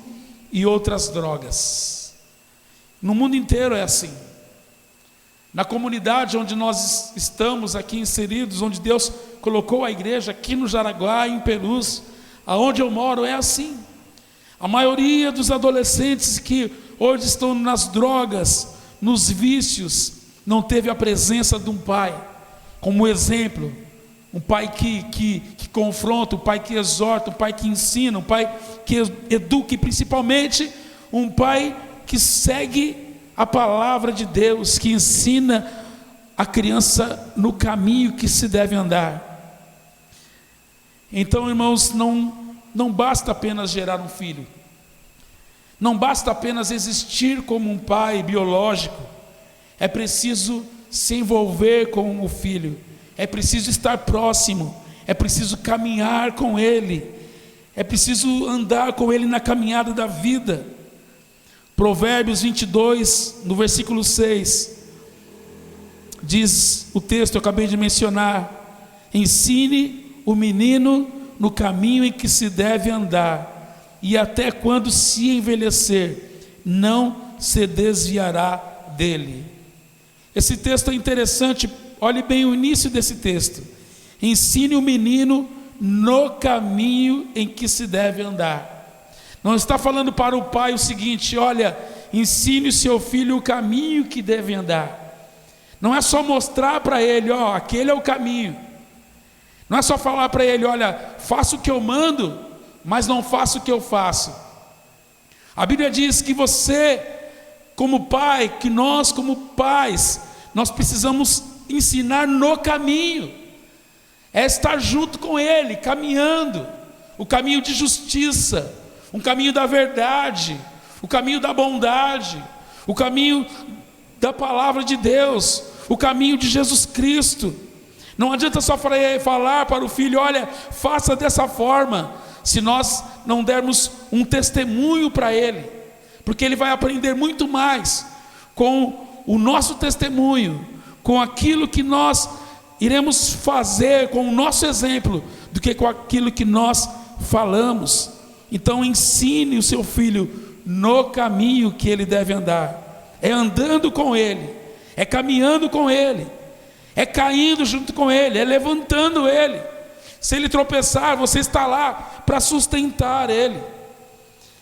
e outras drogas. No mundo inteiro é assim. Na comunidade onde nós estamos aqui inseridos, onde Deus colocou a igreja, aqui no Jaraguá, em Perus, aonde eu moro, é assim. A maioria dos adolescentes que hoje estão nas drogas, nos vícios, não teve a presença de um pai, como exemplo, um pai que confronta, um pai que exorta, um pai que ensina, um pai que educa, e principalmente um pai que segue a palavra de Deus, que ensina a criança no caminho que se deve andar. Então, irmãos, não basta apenas gerar um filho, não basta apenas existir como um pai biológico, é preciso se envolver com o filho, é preciso estar próximo, é preciso caminhar com ele, é preciso andar com ele na caminhada da vida. Provérbios 22, no versículo 6, diz o texto que eu acabei de mencionar: ensine o menino no caminho em que se deve andar, e até quando se envelhecer, não se desviará dele. Esse texto é interessante, olhe bem o início desse texto: ensine o menino no caminho em que se deve andar. Não está falando para o pai o seguinte: olha, ensine o seu filho o caminho que deve andar. Não é só mostrar para ele, ó, aquele é o caminho. Não é só falar para ele: olha, faça o que eu mando, mas não faça o que eu faço. A Bíblia diz que você, como pai, que nós como pais, nós precisamos ensinar no caminho, é estar junto com ele, caminhando, o caminho de justiça, um caminho da verdade, o caminho da bondade, o caminho da palavra de Deus, o caminho de Jesus Cristo. Não adianta só falar para o filho: olha, faça dessa forma, se nós não dermos um testemunho para ele, porque ele vai aprender muito mais com o nosso testemunho, com aquilo que nós iremos fazer, com o nosso exemplo, do que com aquilo que nós falamos. Então ensine o seu filho no caminho que ele deve andar, é andando com ele, é caminhando com ele, é caindo junto com ele, é levantando ele. Se ele tropeçar, você está lá para sustentar ele.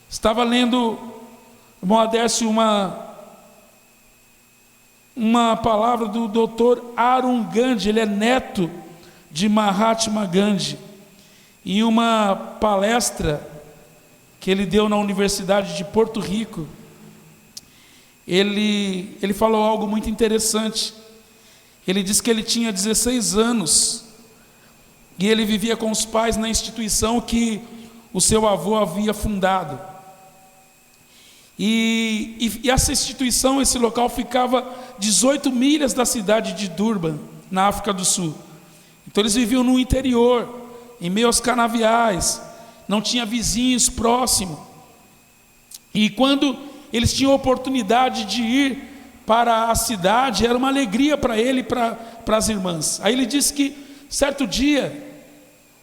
Estava lendo, irmão Adércio, uma palavra do Dr. Arun Gandhi. Ele é neto de Mahatma Gandhi. Em uma palestra que ele deu na Universidade de Porto Rico, ele falou algo muito interessante. Ele disse que ele tinha 16 anos e ele vivia com os pais na instituição que o seu avô havia fundado. E essa instituição, esse local, ficava 18 milhas da cidade de Durban, na África do Sul. Então eles viviam no interior, em meio aos canaviais, não tinha vizinhos próximos. E quando eles tinham a oportunidade de ir para a cidade, era uma alegria para ele e para as irmãs. Aí ele disse que certo dia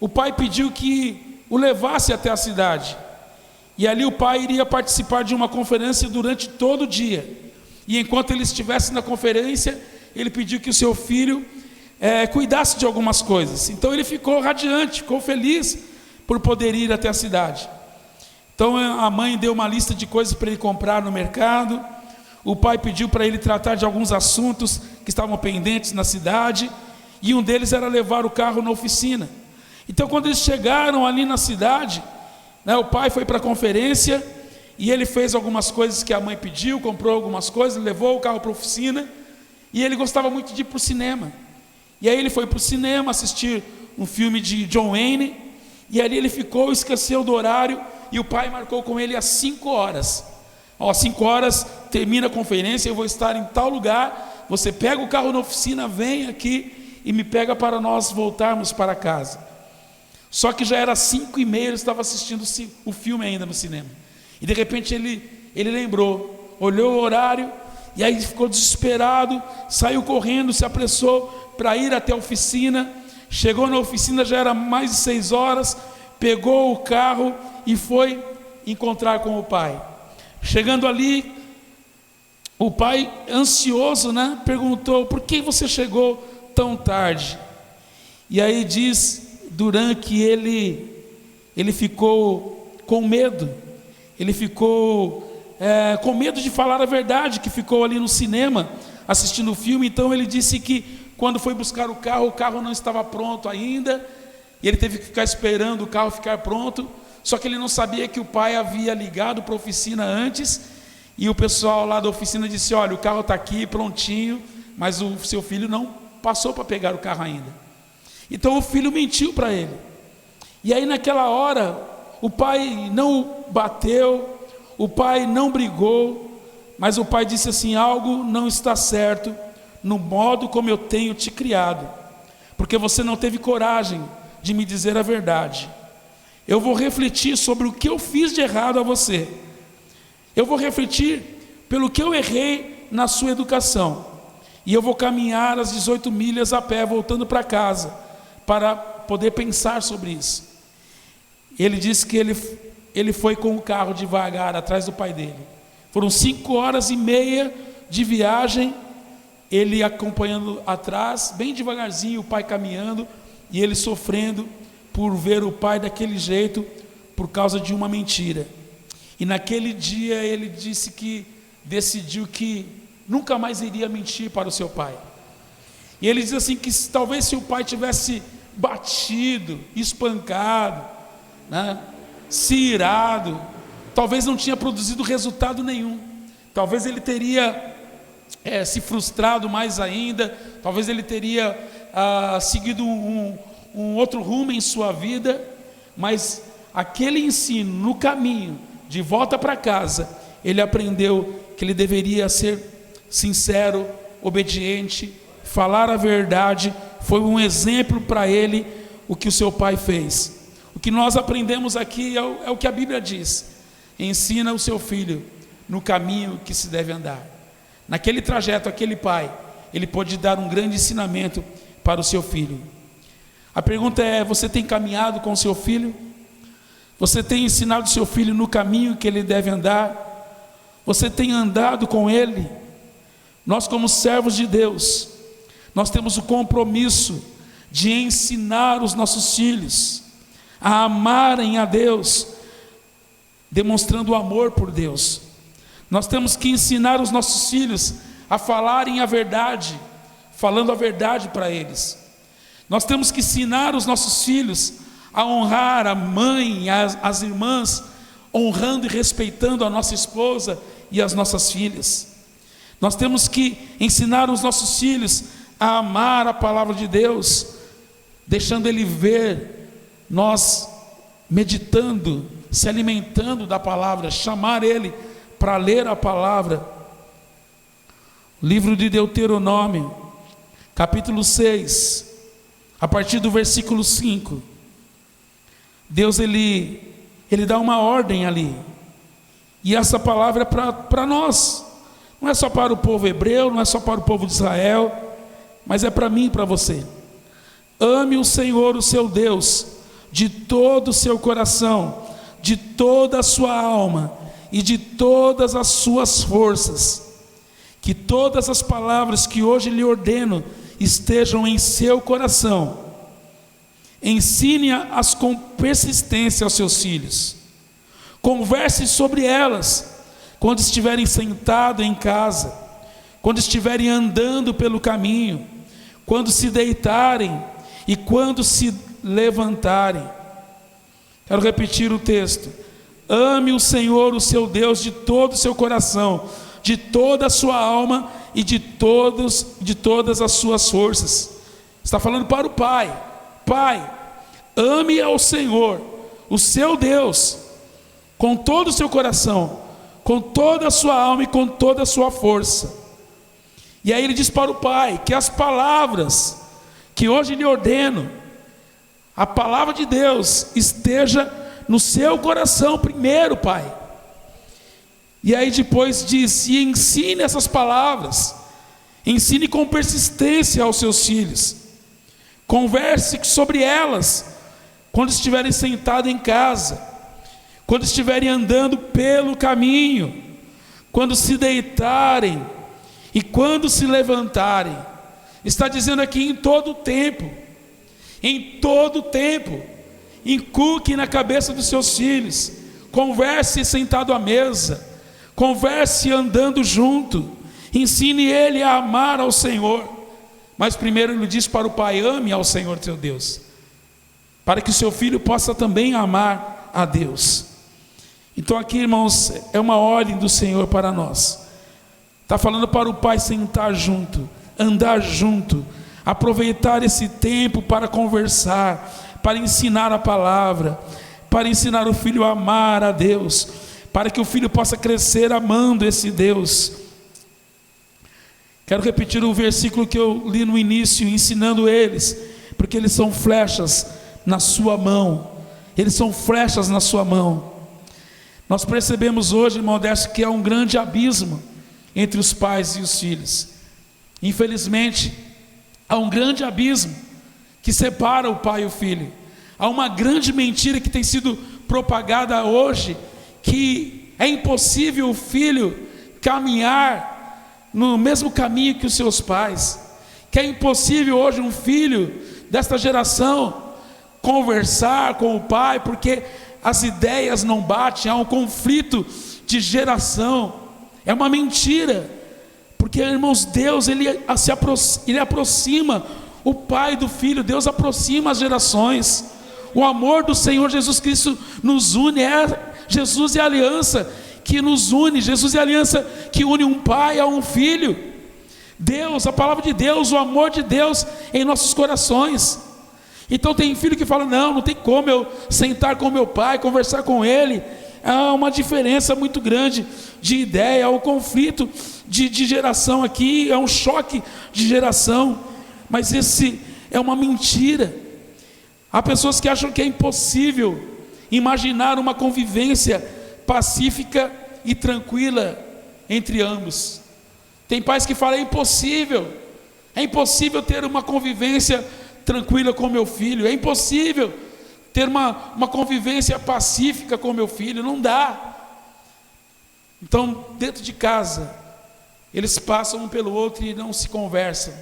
o pai pediu que o levasse até a cidade, e ali o pai iria participar de uma conferência durante todo o dia. E enquanto ele estivesse na conferência, ele pediu que o seu filho cuidasse de algumas coisas. Então ele ficou radiante, ficou feliz por poder ir até a cidade. Então a mãe deu uma lista de coisas para ele comprar no mercado. O pai pediu para ele tratar de alguns assuntos que estavam pendentes na cidade, e um deles era levar o carro na oficina. Então quando eles chegaram ali na cidade, o pai foi para a conferência e ele fez algumas coisas que a mãe pediu, comprou algumas coisas, levou o carro para a oficina, e ele gostava muito de ir para o cinema. E aí ele foi para o cinema assistir um filme de John Wayne, e ali ele ficou, esqueceu do horário, e o pai marcou com ele às 5 horas. Às 5 horas termina a conferência, eu vou estar em tal lugar, você pega o carro na oficina, vem aqui e me pega para nós voltarmos para casa. Só que já era 5h30, ele estava assistindo o filme ainda no cinema. E de repente ele lembrou, olhou o horário, e aí ficou desesperado, saiu correndo, se apressou para ir até a oficina. Chegou na oficina, já era mais de 6 horas, pegou o carro e foi encontrar com o pai. Chegando ali, o pai, ansioso, perguntou: por que você chegou tão tarde? E aí diz Duran que ele ficou com medo, ele ficou com medo de falar a verdade, que ficou ali no cinema assistindo o filme. Então ele disse que quando foi buscar o carro não estava pronto ainda, e ele teve que ficar esperando o carro ficar pronto. Só que ele não sabia que o pai havia ligado para a oficina antes, e o pessoal lá da oficina disse: olha, o carro está aqui prontinho, mas o seu filho não passou para pegar o carro ainda. Então o filho mentiu para ele. E aí naquela hora, o pai não bateu, o pai não brigou, mas o pai disse assim: algo não está certo no modo como eu tenho te criado, porque você não teve coragem de me dizer a verdade. Eu vou refletir sobre o que eu fiz de errado a você. Eu vou refletir pelo que eu errei na sua educação. E eu vou caminhar as 18 milhas a pé, voltando para casa, para poder pensar sobre isso. Ele disse que ele foi com o carro devagar, atrás do pai dele. Foram 5h30 de viagem, ele acompanhando atrás, bem devagarzinho, o pai caminhando, e ele sofrendo por ver o pai daquele jeito, por causa de uma mentira. E naquele dia ele disse que decidiu que nunca mais iria mentir para o seu pai. E ele diz assim que talvez se o pai tivesse batido, espancado, né? Cirado, talvez não tinha produzido resultado nenhum, talvez ele teria se frustrado mais ainda, talvez ele teria seguido um outro rumo em sua vida, mas aquele ensino no caminho, de volta para casa, ele aprendeu que ele deveria ser sincero, obediente, falar a verdade. Foi um exemplo para ele o que o seu pai fez. O que nós aprendemos aqui é o que a Bíblia diz: ensina o seu filho no caminho que se deve andar. Naquele trajeto, aquele pai, ele pôde dar um grande ensinamento para o seu filho. A pergunta é: você tem caminhado com o seu filho? Você tem ensinado o seu filho no caminho que ele deve andar? Você tem andado com ele? Nós, como servos de Deus, nós temos o compromisso de ensinar os nossos filhos a amarem a Deus, demonstrando o amor por Deus. Nós temos que ensinar os nossos filhos a falarem a verdade, falando a verdade para eles. Nós temos que ensinar os nossos filhos a honrar a mãe, as irmãs, honrando e respeitando a nossa esposa e as nossas filhas. Nós temos que ensinar os nossos filhos a amar a palavra de Deus, deixando ele ver, nós meditando, se alimentando da palavra, chamar ele para ler a palavra. Livro de Deuteronômio, capítulo 6, a partir do versículo 5, Deus ele dá uma ordem ali, e essa palavra é para nós, não é só para o povo hebreu, não é só para o povo de Israel, mas é para mim e para você. Ame o Senhor, o seu Deus, de todo o seu coração, de toda a sua alma e de todas as suas forças. Que todas as palavras que hoje lhe ordeno estejam em seu coração. Ensine-as com persistência aos seus filhos. Converse sobre elas quando estiverem sentados em casa, quando estiverem andando pelo caminho, quando se deitarem e quando se levantarem. Quero repetir o texto. Ame o Senhor, o seu Deus, de todo o seu coração, de toda a sua alma e de todas as suas forças. Está falando para o pai. Pai, ame ao Senhor, o seu Deus, com todo o seu coração, com toda a sua alma e com toda a sua força. E aí ele diz para o pai que as palavras que hoje lhe ordeno, a palavra de Deus esteja no seu coração primeiro, pai. E aí depois diz: e ensine essas palavras, ensine com persistência aos seus filhos, converse sobre elas quando estiverem sentados em casa, quando estiverem andando pelo caminho, quando se deitarem e quando se levantarem. Está dizendo aqui em todo o tempo, inculque na cabeça dos seus filhos, converse sentado à mesa, converse andando junto, ensine ele a amar ao Senhor. Mas primeiro ele diz para o pai: ame ao Senhor teu Deus, para que o seu filho possa também amar a Deus. Então aqui, irmãos, é uma ordem do Senhor para nós. Está falando para o pai sentar junto, andar junto, aproveitar esse tempo para conversar, para ensinar a palavra, para ensinar o filho a amar a Deus, para que o filho possa crescer amando esse Deus. Quero repetir o versículo que eu li no início, ensinando eles, porque eles são flechas na sua mão. Eles são flechas na sua mão. Nós percebemos hoje, irmão Décio, que há um grande abismo entre os pais e os filhos. Infelizmente, há um grande abismo que separa o pai e o filho. Há uma grande mentira que tem sido propagada hoje, que é impossível o filho caminhar no mesmo caminho que os seus pais, que é impossível hoje um filho desta geração conversar com o pai, porque as ideias não batem, há um conflito de geração. É uma mentira, porque, irmãos, Deus ele aproxima o Pai do Filho, Deus aproxima as gerações. O amor do Senhor Jesus Cristo nos une, Jesus é a aliança que nos une, Jesus é a aliança que une um pai a um filho. Deus, a palavra de Deus, o amor de Deus em nossos corações. Então tem filho que fala, não tem como eu sentar com meu pai, conversar com ele. Há uma diferença muito grande de ideia, há um conflito de geração aqui, é um choque de geração, mas esse é uma mentira. Há pessoas que acham que é impossível imaginar uma convivência pacífica e tranquila entre ambos. Tem pais que falam, é impossível ter uma convivência tranquila com meu filho, é impossível ter uma convivência pacífica com meu filho, não dá. Então, dentro de casa, eles passam um pelo outro e não se conversam.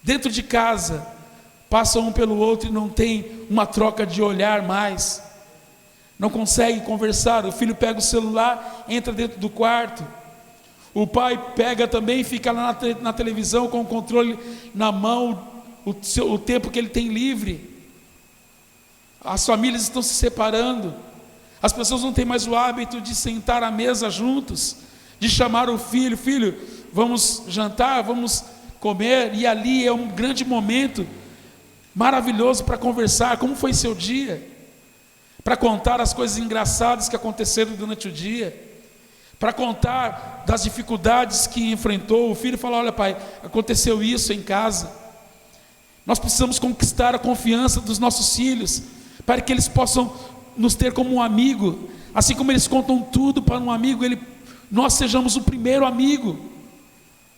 Dentro de casa, passam um pelo outro e não tem uma troca de olhar mais. Não consegue conversar. O filho pega o celular, entra dentro do quarto. O pai pega também e fica lá na televisão com o controle na mão, o tempo que ele tem livre. As famílias estão se separando. As pessoas não têm mais o hábito de sentar à mesa juntos, de chamar o filho, filho, vamos jantar, vamos comer, e ali é um grande momento maravilhoso para conversar. Como foi seu dia? Para contar as coisas engraçadas que aconteceram durante o dia, para contar das dificuldades que enfrentou. O filho fala, olha pai, aconteceu isso em casa. Nós precisamos conquistar a confiança dos nossos filhos, para que eles possam nos ter como um amigo, assim como eles contam tudo para um amigo, nós sejamos o primeiro amigo,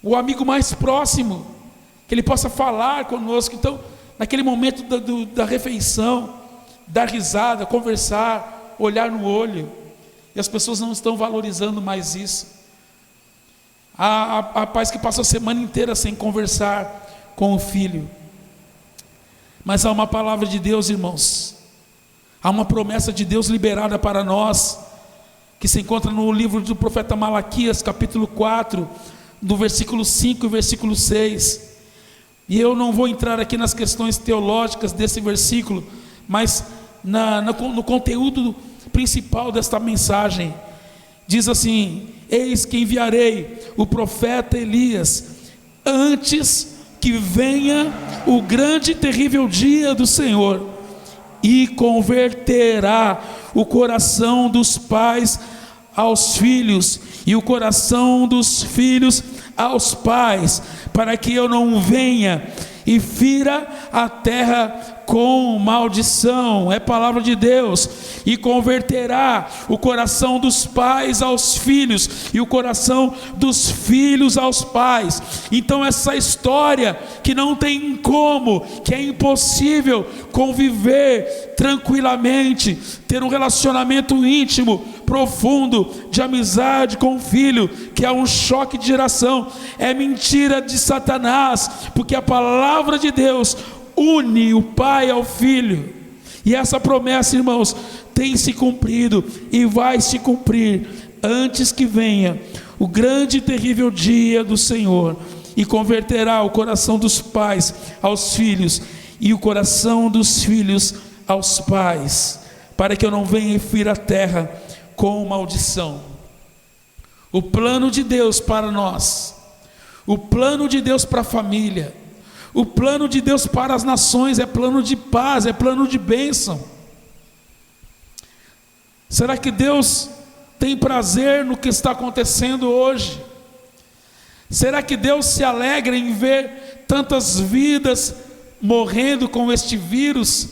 o amigo mais próximo, que ele possa falar conosco. Então, naquele momento da refeição, dar risada, conversar, olhar no olho, e as pessoas não estão valorizando mais isso. Há pais que passam a semana inteira sem conversar com o filho, mas há uma palavra de Deus, irmãos, há uma promessa de Deus liberada para nós, que se encontra no livro do profeta Malaquias, capítulo 4, do versículo 5 e versículo 6. E eu não vou entrar aqui nas questões teológicas desse versículo, mas no conteúdo principal desta mensagem. Diz assim: eis que enviarei o profeta Elias antes que venha o grande e terrível dia do Senhor, e converterá o coração dos pais aos filhos e o coração dos filhos aos pais, para que eu não venha e fira a terra com maldição. É palavra de Deus. E converterá o coração dos pais aos filhos e o coração dos filhos aos pais. Então essa história que não tem como, que é impossível conviver tranquilamente, ter um relacionamento íntimo, profundo, de amizade com o filho, que é um choque de geração, é mentira de Satanás, porque a palavra de Deus une o pai ao filho. E essa promessa, irmãos, tem se cumprido e vai se cumprir antes que venha o grande e terrível dia do Senhor, e converterá o coração dos pais aos filhos e o coração dos filhos aos pais, para que eu não venha e fira a terra com maldição. O plano de Deus para nós, o plano de Deus para a família, o plano de Deus para as nações é plano de paz, é plano de bênção. Será que Deus tem prazer no que está acontecendo hoje? Será que Deus se alegra em ver tantas vidas morrendo com este vírus,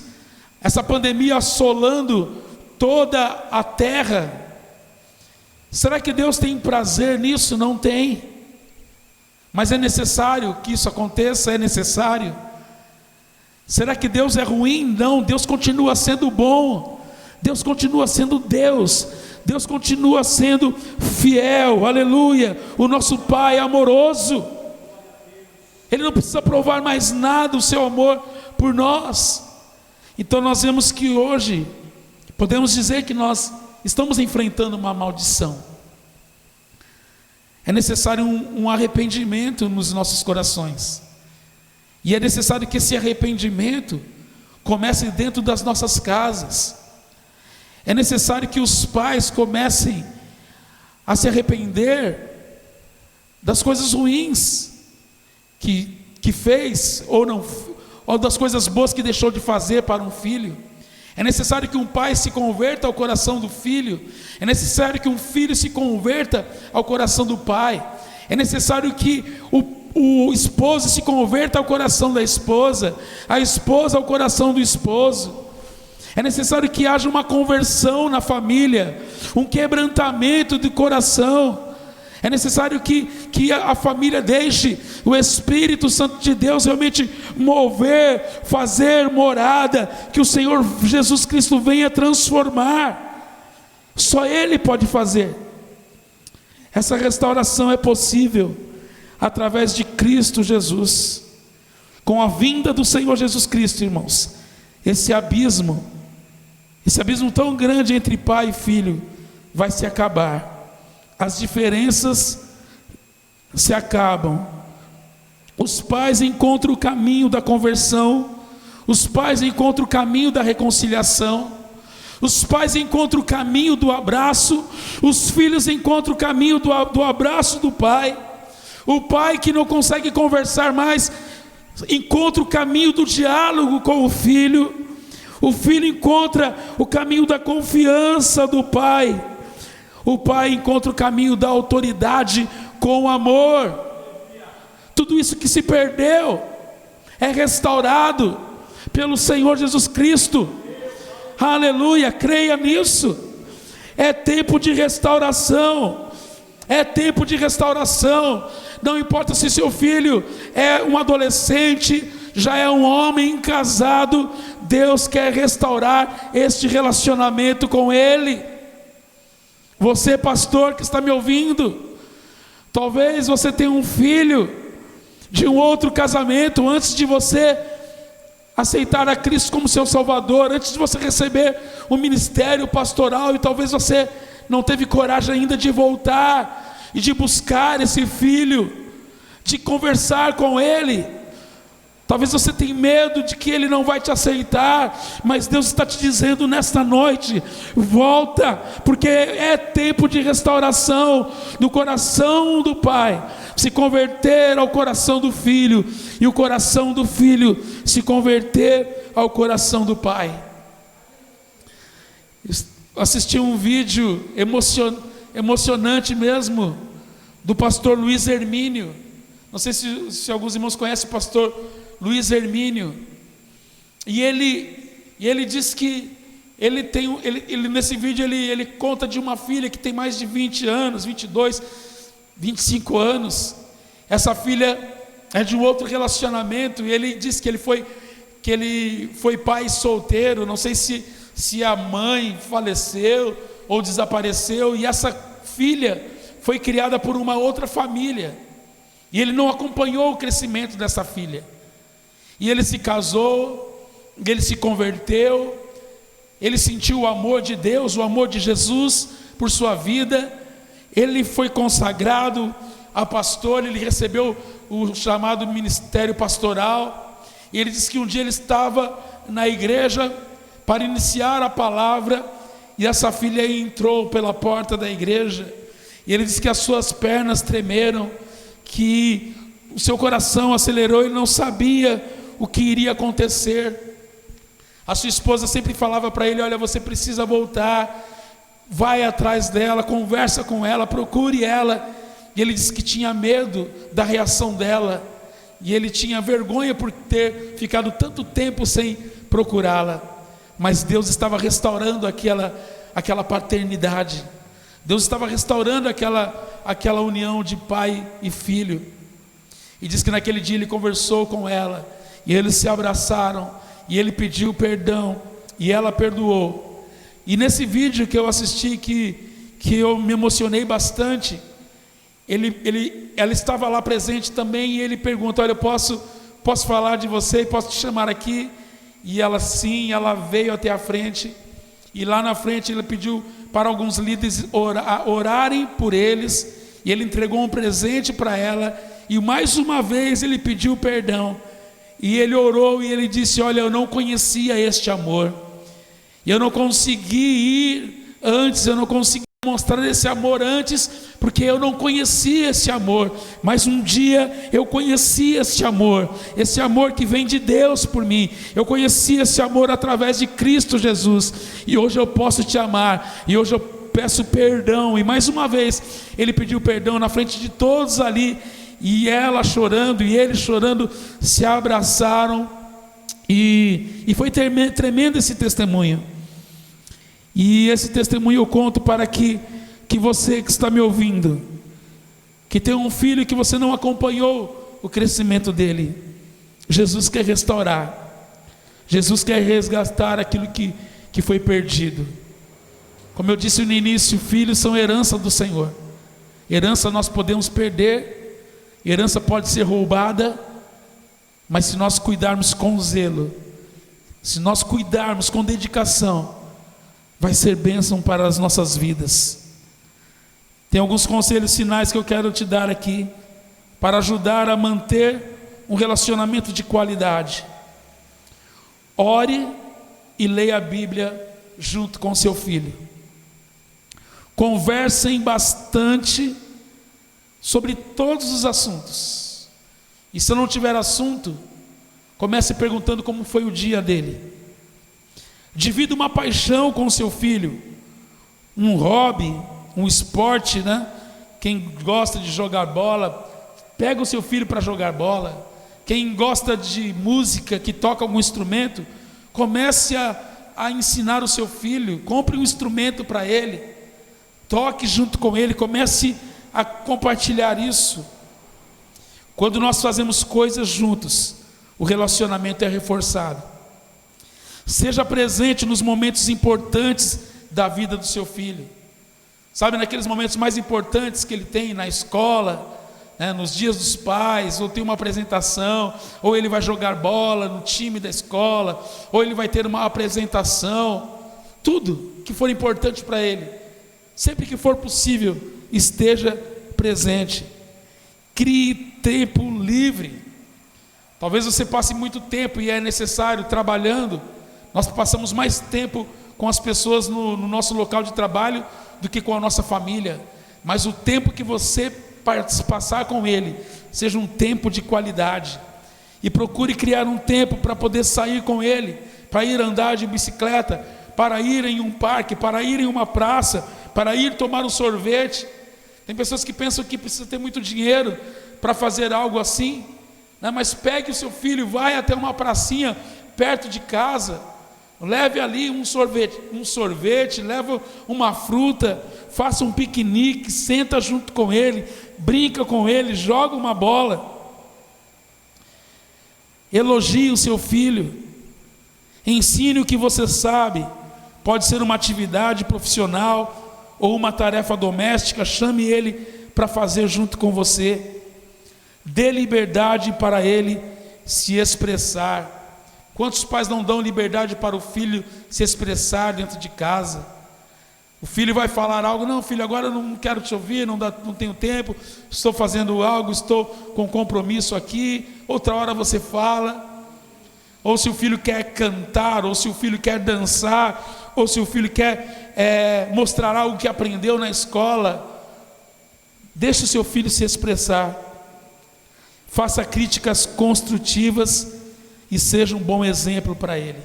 essa pandemia assolando toda a terra? Será que Deus tem prazer nisso? Não tem. Mas é necessário que isso aconteça, é necessário. Será que Deus é ruim? Não, Deus continua sendo bom, Deus continua sendo Deus, Deus continua sendo fiel, aleluia. O nosso Pai é amoroso, Ele não precisa provar mais nada o seu amor por nós. Então nós vemos que hoje, podemos dizer que nós estamos enfrentando uma maldição. É necessário um arrependimento nos nossos corações. E é necessário que esse arrependimento comece dentro das nossas casas. É necessário que os pais comecem a se arrepender das coisas ruins que fez ou não, ou das coisas boas que deixou de fazer para um filho. É necessário que um pai se converta ao coração do filho. É necessário que um filho se converta ao coração do pai. É necessário que o esposo se converta ao coração da esposa, a esposa ao coração do esposo. É necessário que haja uma conversão na família, um quebrantamento de coração. É necessário que a família deixe o Espírito Santo de Deus realmente mover, fazer morada, que o Senhor Jesus Cristo venha transformar. Só Ele pode fazer. Essa restauração é possível através de Cristo Jesus. Com a vinda do Senhor Jesus Cristo, irmãos, esse abismo tão grande entre pai e filho vai se acabar. As diferenças se acabam. Os pais encontram o caminho da conversão. Os pais encontram o caminho da reconciliação. Os pais encontram o caminho do abraço. Os filhos encontram o caminho do abraço do pai. O pai que não consegue conversar mais encontra o caminho do diálogo com o filho. O filho encontra o caminho da confiança do pai. O pai encontra o caminho da autoridade com o amor. Tudo isso que se perdeu é restaurado pelo Senhor Jesus Cristo. Aleluia, creia nisso. É tempo de restauração. É tempo de restauração. Não importa se seu filho é um adolescente, já é um homem casado, Deus quer restaurar este relacionamento com ele. Você, pastor, que está me ouvindo, talvez você tenha um filho de um outro casamento antes de você aceitar a Cristo como seu Salvador, antes de você receber o ministério pastoral, e talvez você não teve coragem ainda de voltar e de buscar esse filho, de conversar com ele. Talvez você tenha medo de que ele não vai te aceitar, mas Deus está te dizendo nesta noite: volta, porque é tempo de restauração no coração do pai, se converter ao coração do filho, e o coração do filho se converter ao coração do pai. Assisti um vídeo emocionante mesmo, do pastor Luiz Hermínio. Não sei se alguns irmãos conhecem o pastor Luiz Hermínio. E ele diz que ele nesse vídeo ele conta de uma filha que tem mais de 20 anos, 22, 25 anos. Essa filha é de um outro relacionamento, e ele diz que ele foi pai solteiro. Não sei se a mãe faleceu ou desapareceu, e essa filha foi criada por uma outra família, e ele não acompanhou o crescimento dessa filha. E ele se casou, ele se converteu, ele sentiu o amor de Deus, o amor de Jesus por sua vida. Ele foi consagrado a pastor, ele recebeu o chamado ministério pastoral. E ele disse que um dia ele estava na igreja para iniciar a palavra, e essa filha entrou pela porta da igreja, e ele disse que as suas pernas tremeram, que o seu coração acelerou, e não sabia o que iria acontecer. A sua esposa sempre falava para ele: olha, você precisa voltar, vai atrás dela, conversa com ela, procure ela. E ele disse que tinha medo da reação dela, e ele tinha vergonha por ter ficado tanto tempo sem procurá-la. Mas Deus estava restaurando aquela paternidade. Deus estava restaurando aquela união de pai e filho. E diz que naquele dia ele conversou com ela, e eles se abraçaram, e ele pediu perdão, e ela perdoou. E nesse vídeo que eu assisti, que eu me emocionei bastante, ela estava lá presente também, e ele pergunta: olha, eu posso falar de você, posso te chamar aqui? E ela sim, ela veio até a frente, e lá na frente ele pediu para alguns líderes orarem por eles, e ele entregou um presente para ela, e mais uma vez ele pediu perdão. E ele orou e ele disse: olha, eu não conhecia este amor, eu não consegui ir antes, eu não consegui mostrar esse amor antes, porque eu não conhecia esse amor, mas um dia eu conheci esse amor que vem de Deus por mim. Eu conheci esse amor através de Cristo Jesus, e hoje eu posso te amar, e hoje eu peço perdão. E mais uma vez ele pediu perdão na frente de todos ali, e ela chorando e ele chorando se abraçaram, e foi tremendo esse testemunho. E esse testemunho eu conto para que você que está me ouvindo, que tem um filho que você não acompanhou o crescimento dele, Jesus quer restaurar, Jesus quer resgatar aquilo que foi perdido. Como eu disse no início, filhos são herança do Senhor. Herança nós podemos perder, herança pode ser roubada, mas se nós cuidarmos com zelo, se nós cuidarmos com dedicação, vai ser bênção para as nossas vidas. Tem alguns conselhos finais que eu quero te dar aqui, para ajudar a manter um relacionamento de qualidade. Ore e leia a Bíblia junto com seu filho. Conversem bastante sobre todos os assuntos. E se não tiver assunto, comece perguntando como foi o dia dele. Divida uma paixão com o seu filho, um hobby, um esporte, né? Quem gosta de jogar bola, pega o seu filho para jogar bola. Quem gosta de música, que toca algum instrumento, comece a ensinar o seu filho. Compre um instrumento para ele, toque junto com ele, comece a compartilhar isso. Quando nós fazemos coisas juntos, o relacionamento é reforçado. Seja presente nos momentos importantes da vida do seu filho. Sabe, naqueles momentos mais importantes que ele tem na escola, né, nos dias dos pais, ou tem uma apresentação, ou ele vai jogar bola no time da escola, ou ele vai ter uma apresentação, tudo que for importante para ele, sempre que for possível, esteja presente. Crie tempo livre. Talvez você passe muito tempo, e é necessário, trabalhando. Nós passamos mais tempo com as pessoas no nosso local de trabalho do que com a nossa família, mas o tempo que você passar com ele, seja um tempo de qualidade, e procure criar um tempo para poder sair com ele, para ir andar de bicicleta, para ir em um parque, para ir em uma praça, para ir tomar um sorvete. Tem pessoas que pensam que precisa ter muito dinheiro para fazer algo assim, né? Mas pegue o seu filho, vai até uma pracinha perto de casa, leve ali um sorvete, leva uma fruta, faça um piquenique, senta junto com ele, brinca com ele, joga uma bola. Elogie o seu filho, ensine o que você sabe. Pode ser uma atividade profissional ou uma tarefa doméstica, chame ele para fazer junto com você. Dê liberdade para ele se expressar. Quantos pais não dão liberdade para o filho se expressar dentro de casa? O filho vai falar algo: não, filho, agora eu não quero te ouvir, não tenho tempo, estou fazendo algo, estou com compromisso aqui. Outra hora você fala. Ou se o filho quer cantar, ou se o filho quer dançar, ou se o filho quer mostrar algo que aprendeu na escola, deixe o seu filho se expressar. Faça críticas construtivas e seja um bom exemplo para ele.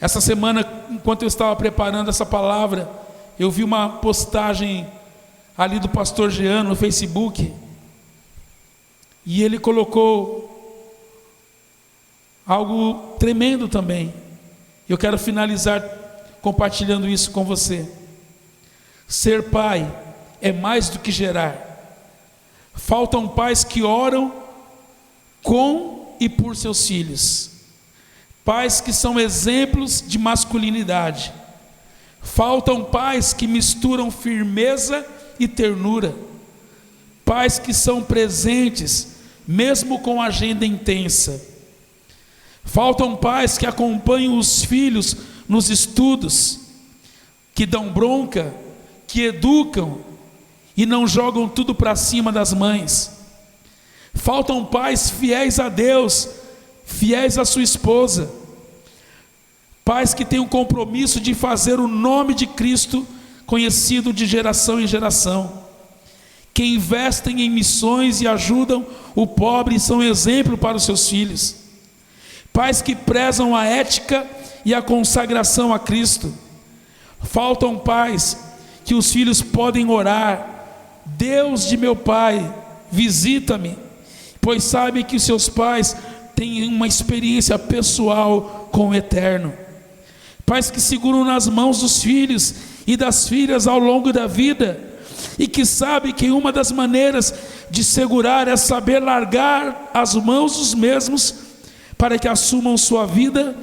Essa semana, enquanto eu estava preparando essa palavra, eu vi uma postagem ali do pastor Jean no Facebook, e ele colocou algo tremendo também. Eu quero finalizar compartilhando isso com você. Ser pai é mais do que gerar. Faltam pais que oram com e por seus filhos, pais que são exemplos de masculinidade. Faltam pais que misturam firmeza e ternura, pais que são presentes mesmo com agenda intensa. Faltam pais que acompanham os filhos nos estudos, que dão bronca, que educam e não jogam tudo para cima das mães. Faltam pais fiéis a Deus, fiéis à sua esposa. Pais que têm um compromisso de fazer o nome de Cristo conhecido de geração em geração. Que investem em missões e ajudam o pobre e são exemplo para os seus filhos. Pais que prezam a ética e a consagração a Cristo. Faltam pais que os filhos podem orar: Deus de meu pai, visita-me, pois sabem que os seus pais têm uma experiência pessoal com o Eterno. Pais que seguram nas mãos dos filhos e das filhas ao longo da vida, e que sabem que uma das maneiras de segurar é saber largar as mãos dos mesmos, para que assumam sua vida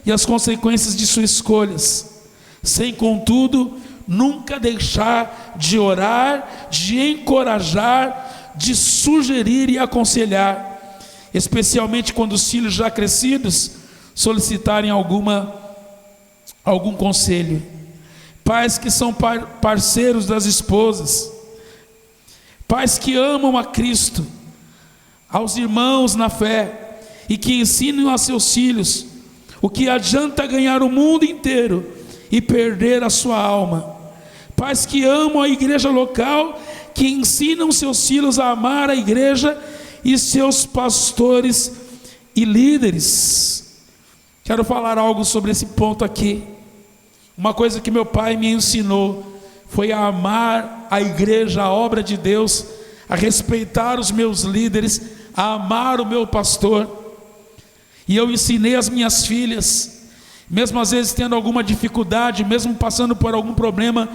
e as consequências de suas escolhas, sem contudo nunca deixar de orar, de encorajar, de sugerir e aconselhar, especialmente quando os filhos já crescidos solicitarem algum conselho. Pais que são parceiros das esposas, pais que amam a Cristo, aos irmãos na fé, e que ensinam a seus filhos o que adianta ganhar o mundo inteiro e perder a sua alma. Pais que amam a igreja local, que ensinam seus filhos a amar a igreja e seus pastores e líderes. Quero falar algo sobre esse ponto aqui. Uma coisa que meu pai me ensinou foi a amar a igreja, a obra de Deus, a respeitar os meus líderes, a amar o meu pastor. E eu ensinei as minhas filhas, mesmo às vezes tendo alguma dificuldade, mesmo passando por algum problema,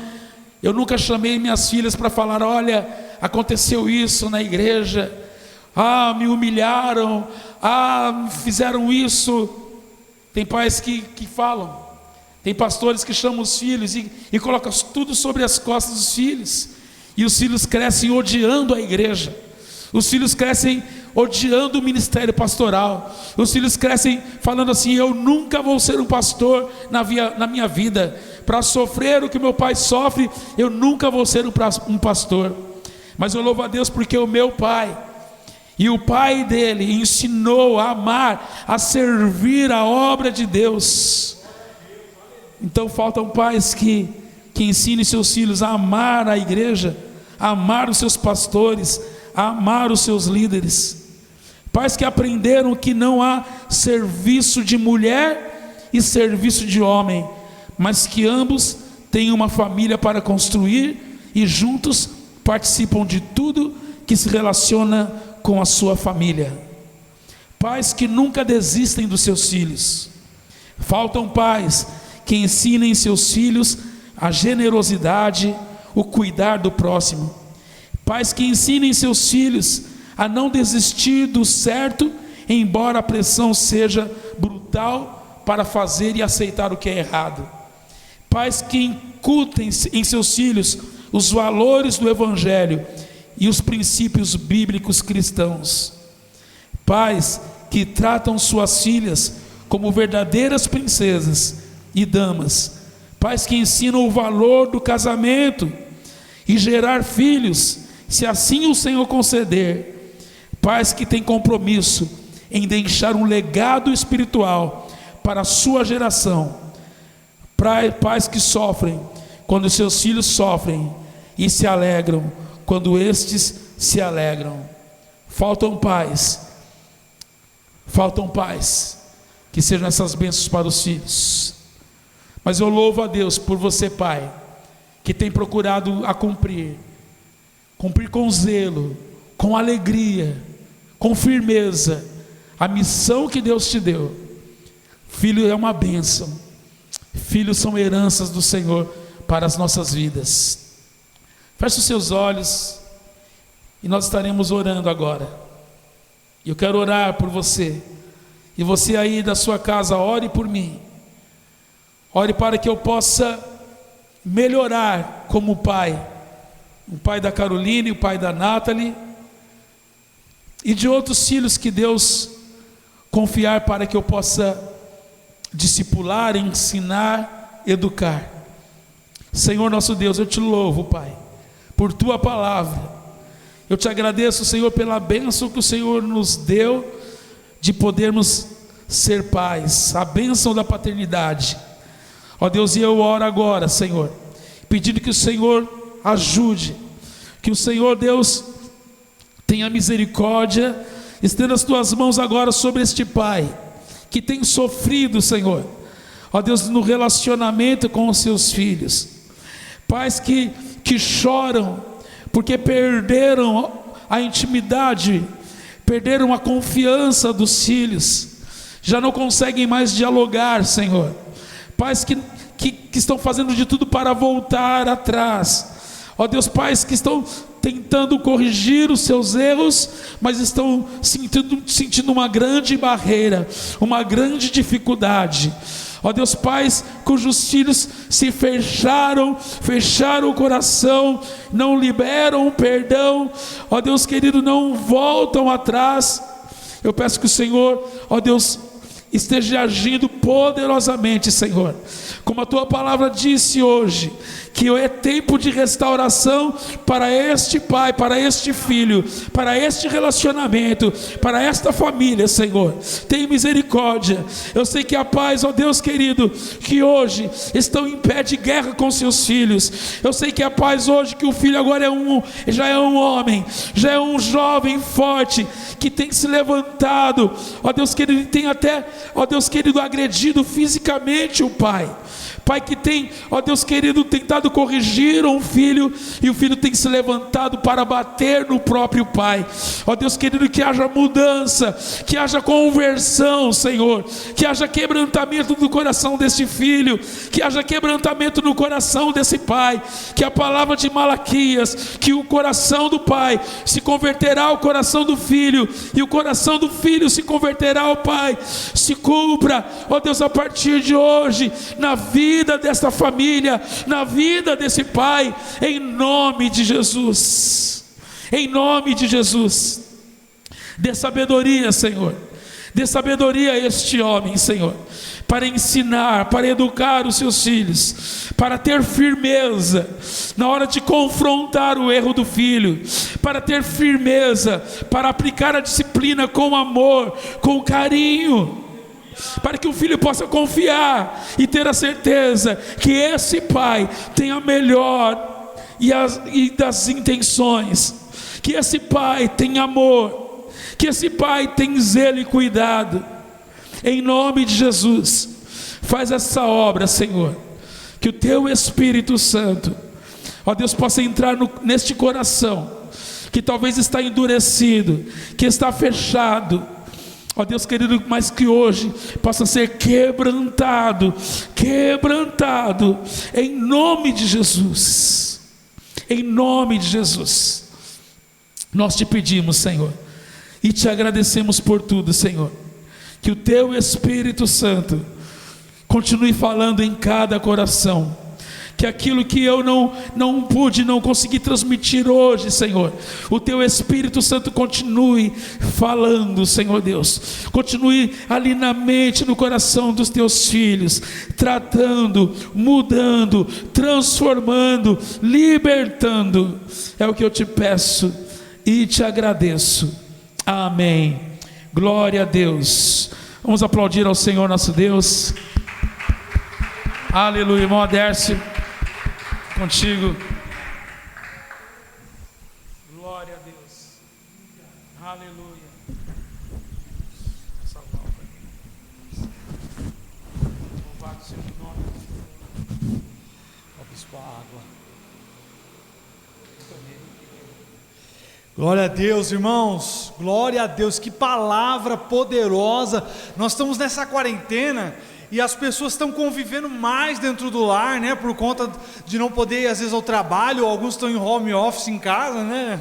eu nunca chamei minhas filhas para falar: olha, aconteceu isso na igreja, me humilharam, fizeram isso. Tem pais que falam, tem pastores que chamam os filhos e colocam tudo sobre as costas dos filhos, e os filhos crescem odiando a igreja, os filhos crescem odiando o ministério pastoral, os filhos crescem falando assim: eu nunca vou ser um pastor na minha vida, para sofrer o que meu pai sofre, eu nunca vou ser um pastor. Mas eu louvo a Deus porque o meu pai e o pai dele ensinou a amar, a servir a obra de Deus. Então faltam pais que ensinem seus filhos a amar a igreja, a amar os seus pastores, a amar os seus líderes. Pais que aprenderam que não há serviço de mulher e serviço de homem, mas que ambos têm uma família para construir e juntos participam de tudo que se relaciona com a sua família. Pais que nunca desistem dos seus filhos. Faltam pais que ensinem seus filhos a generosidade, o cuidar do próximo. Pais que ensinem seus filhos a não desistir do certo, embora a pressão seja brutal para fazer e aceitar o que é errado. Pais que incutem em seus filhos os valores do Evangelho e os princípios bíblicos cristãos. Pais que tratam suas filhas como verdadeiras princesas e damas. Pais que ensinam o valor do casamento e gerar filhos, se assim o Senhor conceder. Pais que têm compromisso em deixar um legado espiritual para a sua geração. Pais que sofrem quando seus filhos sofrem e se alegram quando estes se alegram. Faltam pais que sejam essas bênçãos para os filhos. Mas eu louvo a Deus por você, pai, que tem procurado a cumprir com zelo, com alegria, com firmeza, a missão que Deus te deu. Filho é uma bênção, filhos são heranças do Senhor para as nossas vidas. Feche os seus olhos e nós estaremos orando agora. Eu quero orar por você, e você aí da sua casa, ore por mim, ore para que eu possa melhorar como pai, o pai da Caroline, o pai da Nathalie, e de outros filhos que Deus confiar para que eu possa discipular, ensinar, educar. Senhor nosso Deus, eu te louvo, Pai, por Tua palavra. Eu te agradeço, Senhor, pela bênção que o Senhor nos deu de podermos ser pais, a bênção da paternidade. Ó Deus, e eu oro agora, Senhor, pedindo que o Senhor ajude, que o Senhor, Deus, tenha misericórdia, estenda as tuas mãos agora sobre este pai que tem sofrido, Senhor, ó Deus, no relacionamento com os seus filhos. Pais que choram porque perderam a intimidade, perderam a confiança dos filhos, já não conseguem mais dialogar, Senhor. Pais que estão fazendo de tudo para voltar atrás, ó Deus, pais que estão tentando corrigir os seus erros, mas estão sentindo uma grande barreira, uma grande dificuldade. Ó Deus, pais cujos filhos se fecharam o coração, não liberam o perdão, ó Deus querido, não voltam atrás. Eu peço que o Senhor, ó Deus, esteja agindo poderosamente, Senhor, como a tua palavra disse hoje, que é tempo de restauração para este pai, para este filho, para este relacionamento, para esta família, Senhor. Tem misericórdia. Eu sei que há pais, ó Deus querido, que hoje estão em pé de guerra com seus filhos. Eu sei que há pais hoje que o filho agora já é um homem, já é um jovem forte, que tem se levantado, ó Deus querido, e tem até, ó Deus querido, agredido fisicamente o pai. Pai que tem, ó Deus querido, tentado corrigir um filho, e o filho tem se levantado para bater no próprio pai. Ó Deus querido, que haja mudança, que haja conversão, Senhor, que haja quebrantamento no coração desse filho, que haja quebrantamento no coração desse pai, que a palavra de Malaquias, que o coração do pai se converterá ao coração do filho, e o coração do filho se converterá ao pai, se cumpra, ó Deus, a partir de hoje, na vida desta família, na vida desse pai, em nome de Jesus. Em nome de Jesus. Dê sabedoria, Senhor, dê sabedoria a este homem, Senhor, para ensinar, para educar os seus filhos, para ter firmeza na hora de confrontar o erro do filho, para ter firmeza, para aplicar a disciplina com amor, com carinho, para que o filho possa confiar e ter a certeza que esse pai tem a melhor e das intenções, que esse pai tem amor, que esse pai tem zelo e cuidado. Em nome de Jesus, faz essa obra, Senhor, que o teu Espírito Santo, ó Deus, possa entrar neste coração que talvez está endurecido, que está fechado, ó Deus querido, mas que hoje possa ser quebrantado, em nome de Jesus. Em nome de Jesus, nós te pedimos, Senhor, e te agradecemos por tudo, Senhor, que o teu Espírito Santo continue falando em cada coração, que aquilo que eu não consegui transmitir hoje, Senhor, o teu Espírito Santo continue falando, Senhor Deus, continue ali na mente, no coração dos teus filhos, tratando, mudando, transformando, libertando. É o que eu te peço e te agradeço. Amém. Glória a Deus. Vamos aplaudir ao Senhor nosso Deus. Aleluia. Irmão Adércio, contigo. Glória a Deus. Aleluia. Louvado seja o nome. Ó bispo, a água. Glória a Deus, irmãos. Glória a Deus. Que palavra poderosa. Nós estamos nessa quarentena e as pessoas estão convivendo mais dentro do lar, né? Por conta de não poder ir às vezes ao trabalho, alguns estão em home office em casa, né?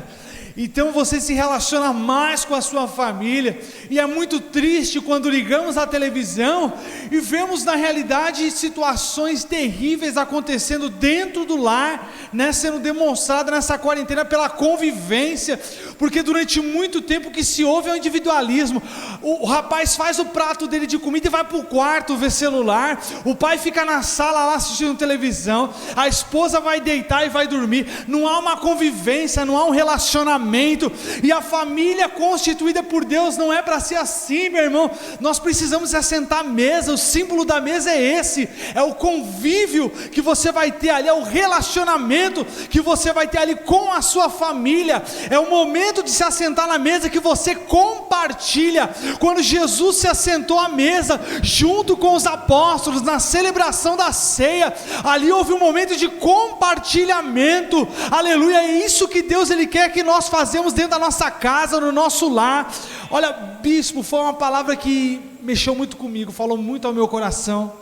Então você se relaciona mais com a sua família, e é muito triste quando ligamos a televisão e vemos na realidade situações terríveis acontecendo dentro do lar, né, sendo demonstrada nessa quarentena pela convivência, porque durante muito tempo o que se ouve é o individualismo. O rapaz faz o prato dele de comida e vai para o quarto ver celular, o pai fica na sala lá assistindo televisão, a esposa vai deitar e vai dormir. Não há uma convivência, não há um relacionamento relacionamento. E a família constituída por Deus não é para ser assim, meu irmão. Nós precisamos assentar à mesa. O símbolo da mesa é esse, é o convívio que você vai ter ali, é o relacionamento que você vai ter ali com a sua família. É o momento de se assentar na mesa que você compartilha. Quando Jesus se assentou à mesa junto com os apóstolos na celebração da ceia, ali houve um momento de compartilhamento. Aleluia. É isso que Deus ele quer que nós fazemos dentro da nossa casa, no nosso lar. Olha, bispo, foi uma palavra que mexeu muito comigo, falou muito ao meu coração,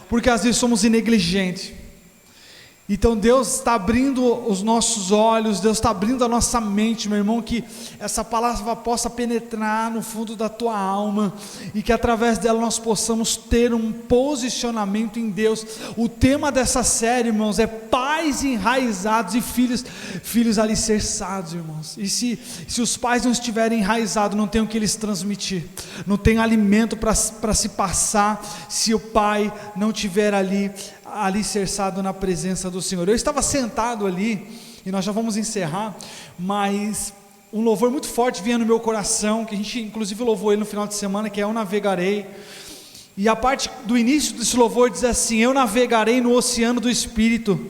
porque às vezes somos negligentes. Então Deus está abrindo os nossos olhos, Deus está abrindo a nossa mente, meu irmão, que essa palavra possa penetrar no fundo da tua alma, e que através dela nós possamos ter um posicionamento em Deus. O tema dessa série, irmãos, é pais enraizados e filhos alicerçados, irmãos. E se os pais não estiverem enraizados, não tem o que eles transmitir, não tem alimento para se passar, se o pai não estiver alicerçado na presença do Senhor. Eu estava sentado ali, e nós já vamos encerrar, mas um louvor muito forte vinha no meu coração, que a gente inclusive louvou ele no final de semana, que é Eu Navegarei, e a parte do início desse louvor diz assim: eu navegarei no oceano do Espírito,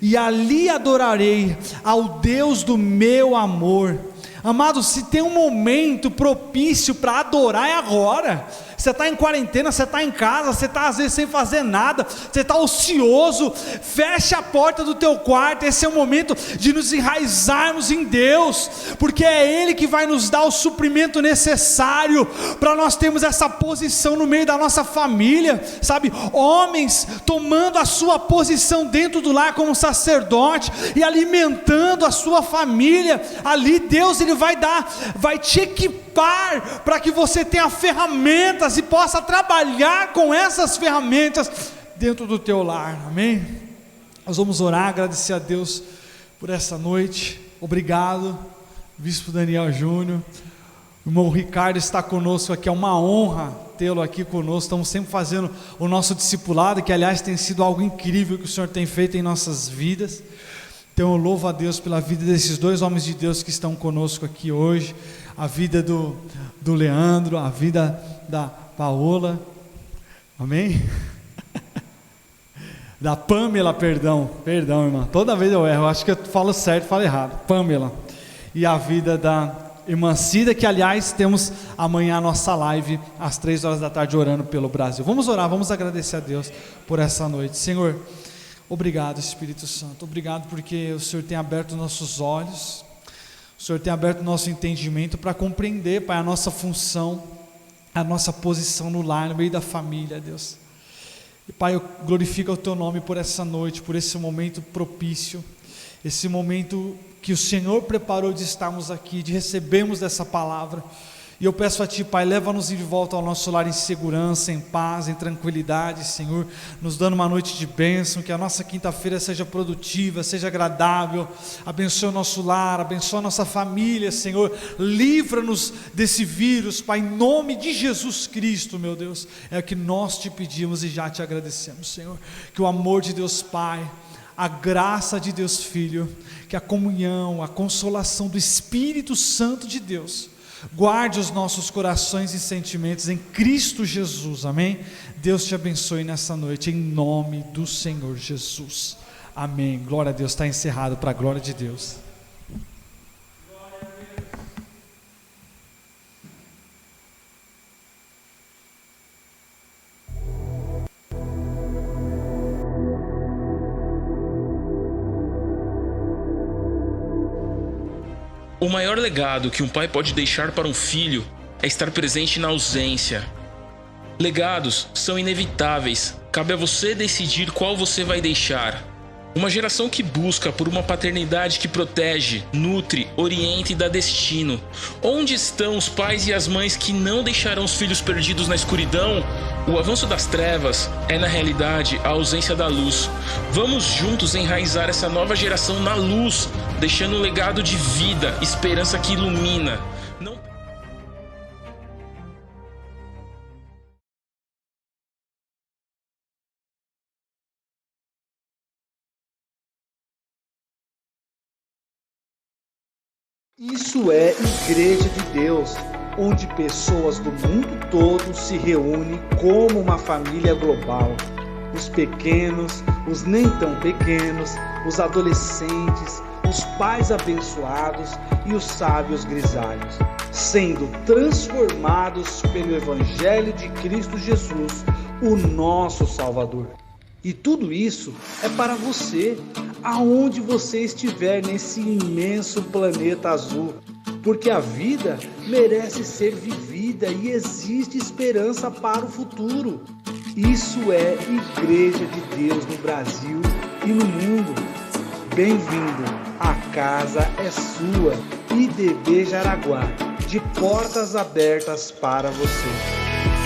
e ali adorarei ao Deus do meu amor. Amados, se tem um momento propício para adorar, é agora. Você está em quarentena, você está em casa, você está às vezes sem fazer nada, você está ocioso, fecha a porta do teu quarto. Esse é o momento de nos enraizarmos em Deus, porque é Ele que vai nos dar o suprimento necessário para nós termos essa posição no meio da nossa família, sabe? Homens tomando a sua posição dentro do lar como sacerdote e alimentando a sua família. Ali Deus ele vai te equipar para que você tenha ferramentas e possa trabalhar com essas ferramentas dentro do teu lar, amém? Nós vamos orar, agradecer a Deus por essa noite. Obrigado, Bispo Daniel Júnior. O irmão Ricardo está conosco aqui, é uma honra tê-lo aqui conosco. Estamos sempre fazendo o nosso discipulado, que aliás tem sido algo incrível que o Senhor tem feito em nossas vidas. Então eu louvo a Deus pela vida desses dois homens de Deus que estão conosco aqui hoje, a vida do Leandro, a vida da Paola, amém? Da Pamela, perdão irmã, toda vez eu erro, acho que eu falo certo, falo errado, Pamela, e a vida da irmã Cida, que aliás temos amanhã a nossa live às 3 horas da tarde orando pelo Brasil. Vamos orar, vamos agradecer a Deus por essa noite. Senhor, obrigado Espírito Santo, obrigado porque o Senhor tem aberto nossos olhos, o Senhor tem aberto nosso entendimento para compreender, Pai, a nossa função, a nossa posição no lar, no meio da família, Deus. E Pai, eu glorifico o Teu nome por essa noite, por esse momento propício, esse momento que o Senhor preparou de estarmos aqui, de recebermos dessa palavra. E eu peço a Ti, Pai, leva-nos de volta ao nosso lar em segurança, em paz, em tranquilidade, Senhor, nos dando uma noite de bênção, que a nossa quinta-feira seja produtiva, seja agradável. Abençoa o nosso lar, abençoa a nossa família, Senhor, livra-nos desse vírus, Pai, em nome de Jesus Cristo, meu Deus, é o que nós Te pedimos e já Te agradecemos, Senhor, que o amor de Deus Pai, a graça de Deus Filho, que a comunhão, a consolação do Espírito Santo de Deus, guarde os nossos corações e sentimentos em Cristo Jesus, amém? Deus te abençoe nessa noite, em nome do Senhor Jesus, amém. Glória a Deus, está encerrado para a glória de Deus. O maior legado que um pai pode deixar para um filho é estar presente na ausência. Legados são inevitáveis, cabe a você decidir qual você vai deixar. Uma geração que busca por uma paternidade que protege, nutre, orienta e dá destino. Onde estão os pais e as mães que não deixarão os filhos perdidos na escuridão? O avanço das trevas é, na realidade, a ausência da luz. Vamos juntos enraizar essa nova geração na luz, deixando um legado de vida, esperança que ilumina. Não... Isso é Igreja de Deus, onde pessoas do mundo todo se reúnem como uma família global. Os pequenos, os nem tão pequenos, os adolescentes, os pais abençoados e os sábios grisalhos, sendo transformados pelo Evangelho de Cristo Jesus, o nosso Salvador. E tudo isso é para você, aonde você estiver nesse imenso planeta azul, porque a vida merece ser vivida e existe esperança para o futuro. Isso é Igreja de Deus no Brasil e no mundo. Bem-vindo, a casa é sua, IDB Jaraguá, de portas abertas para você.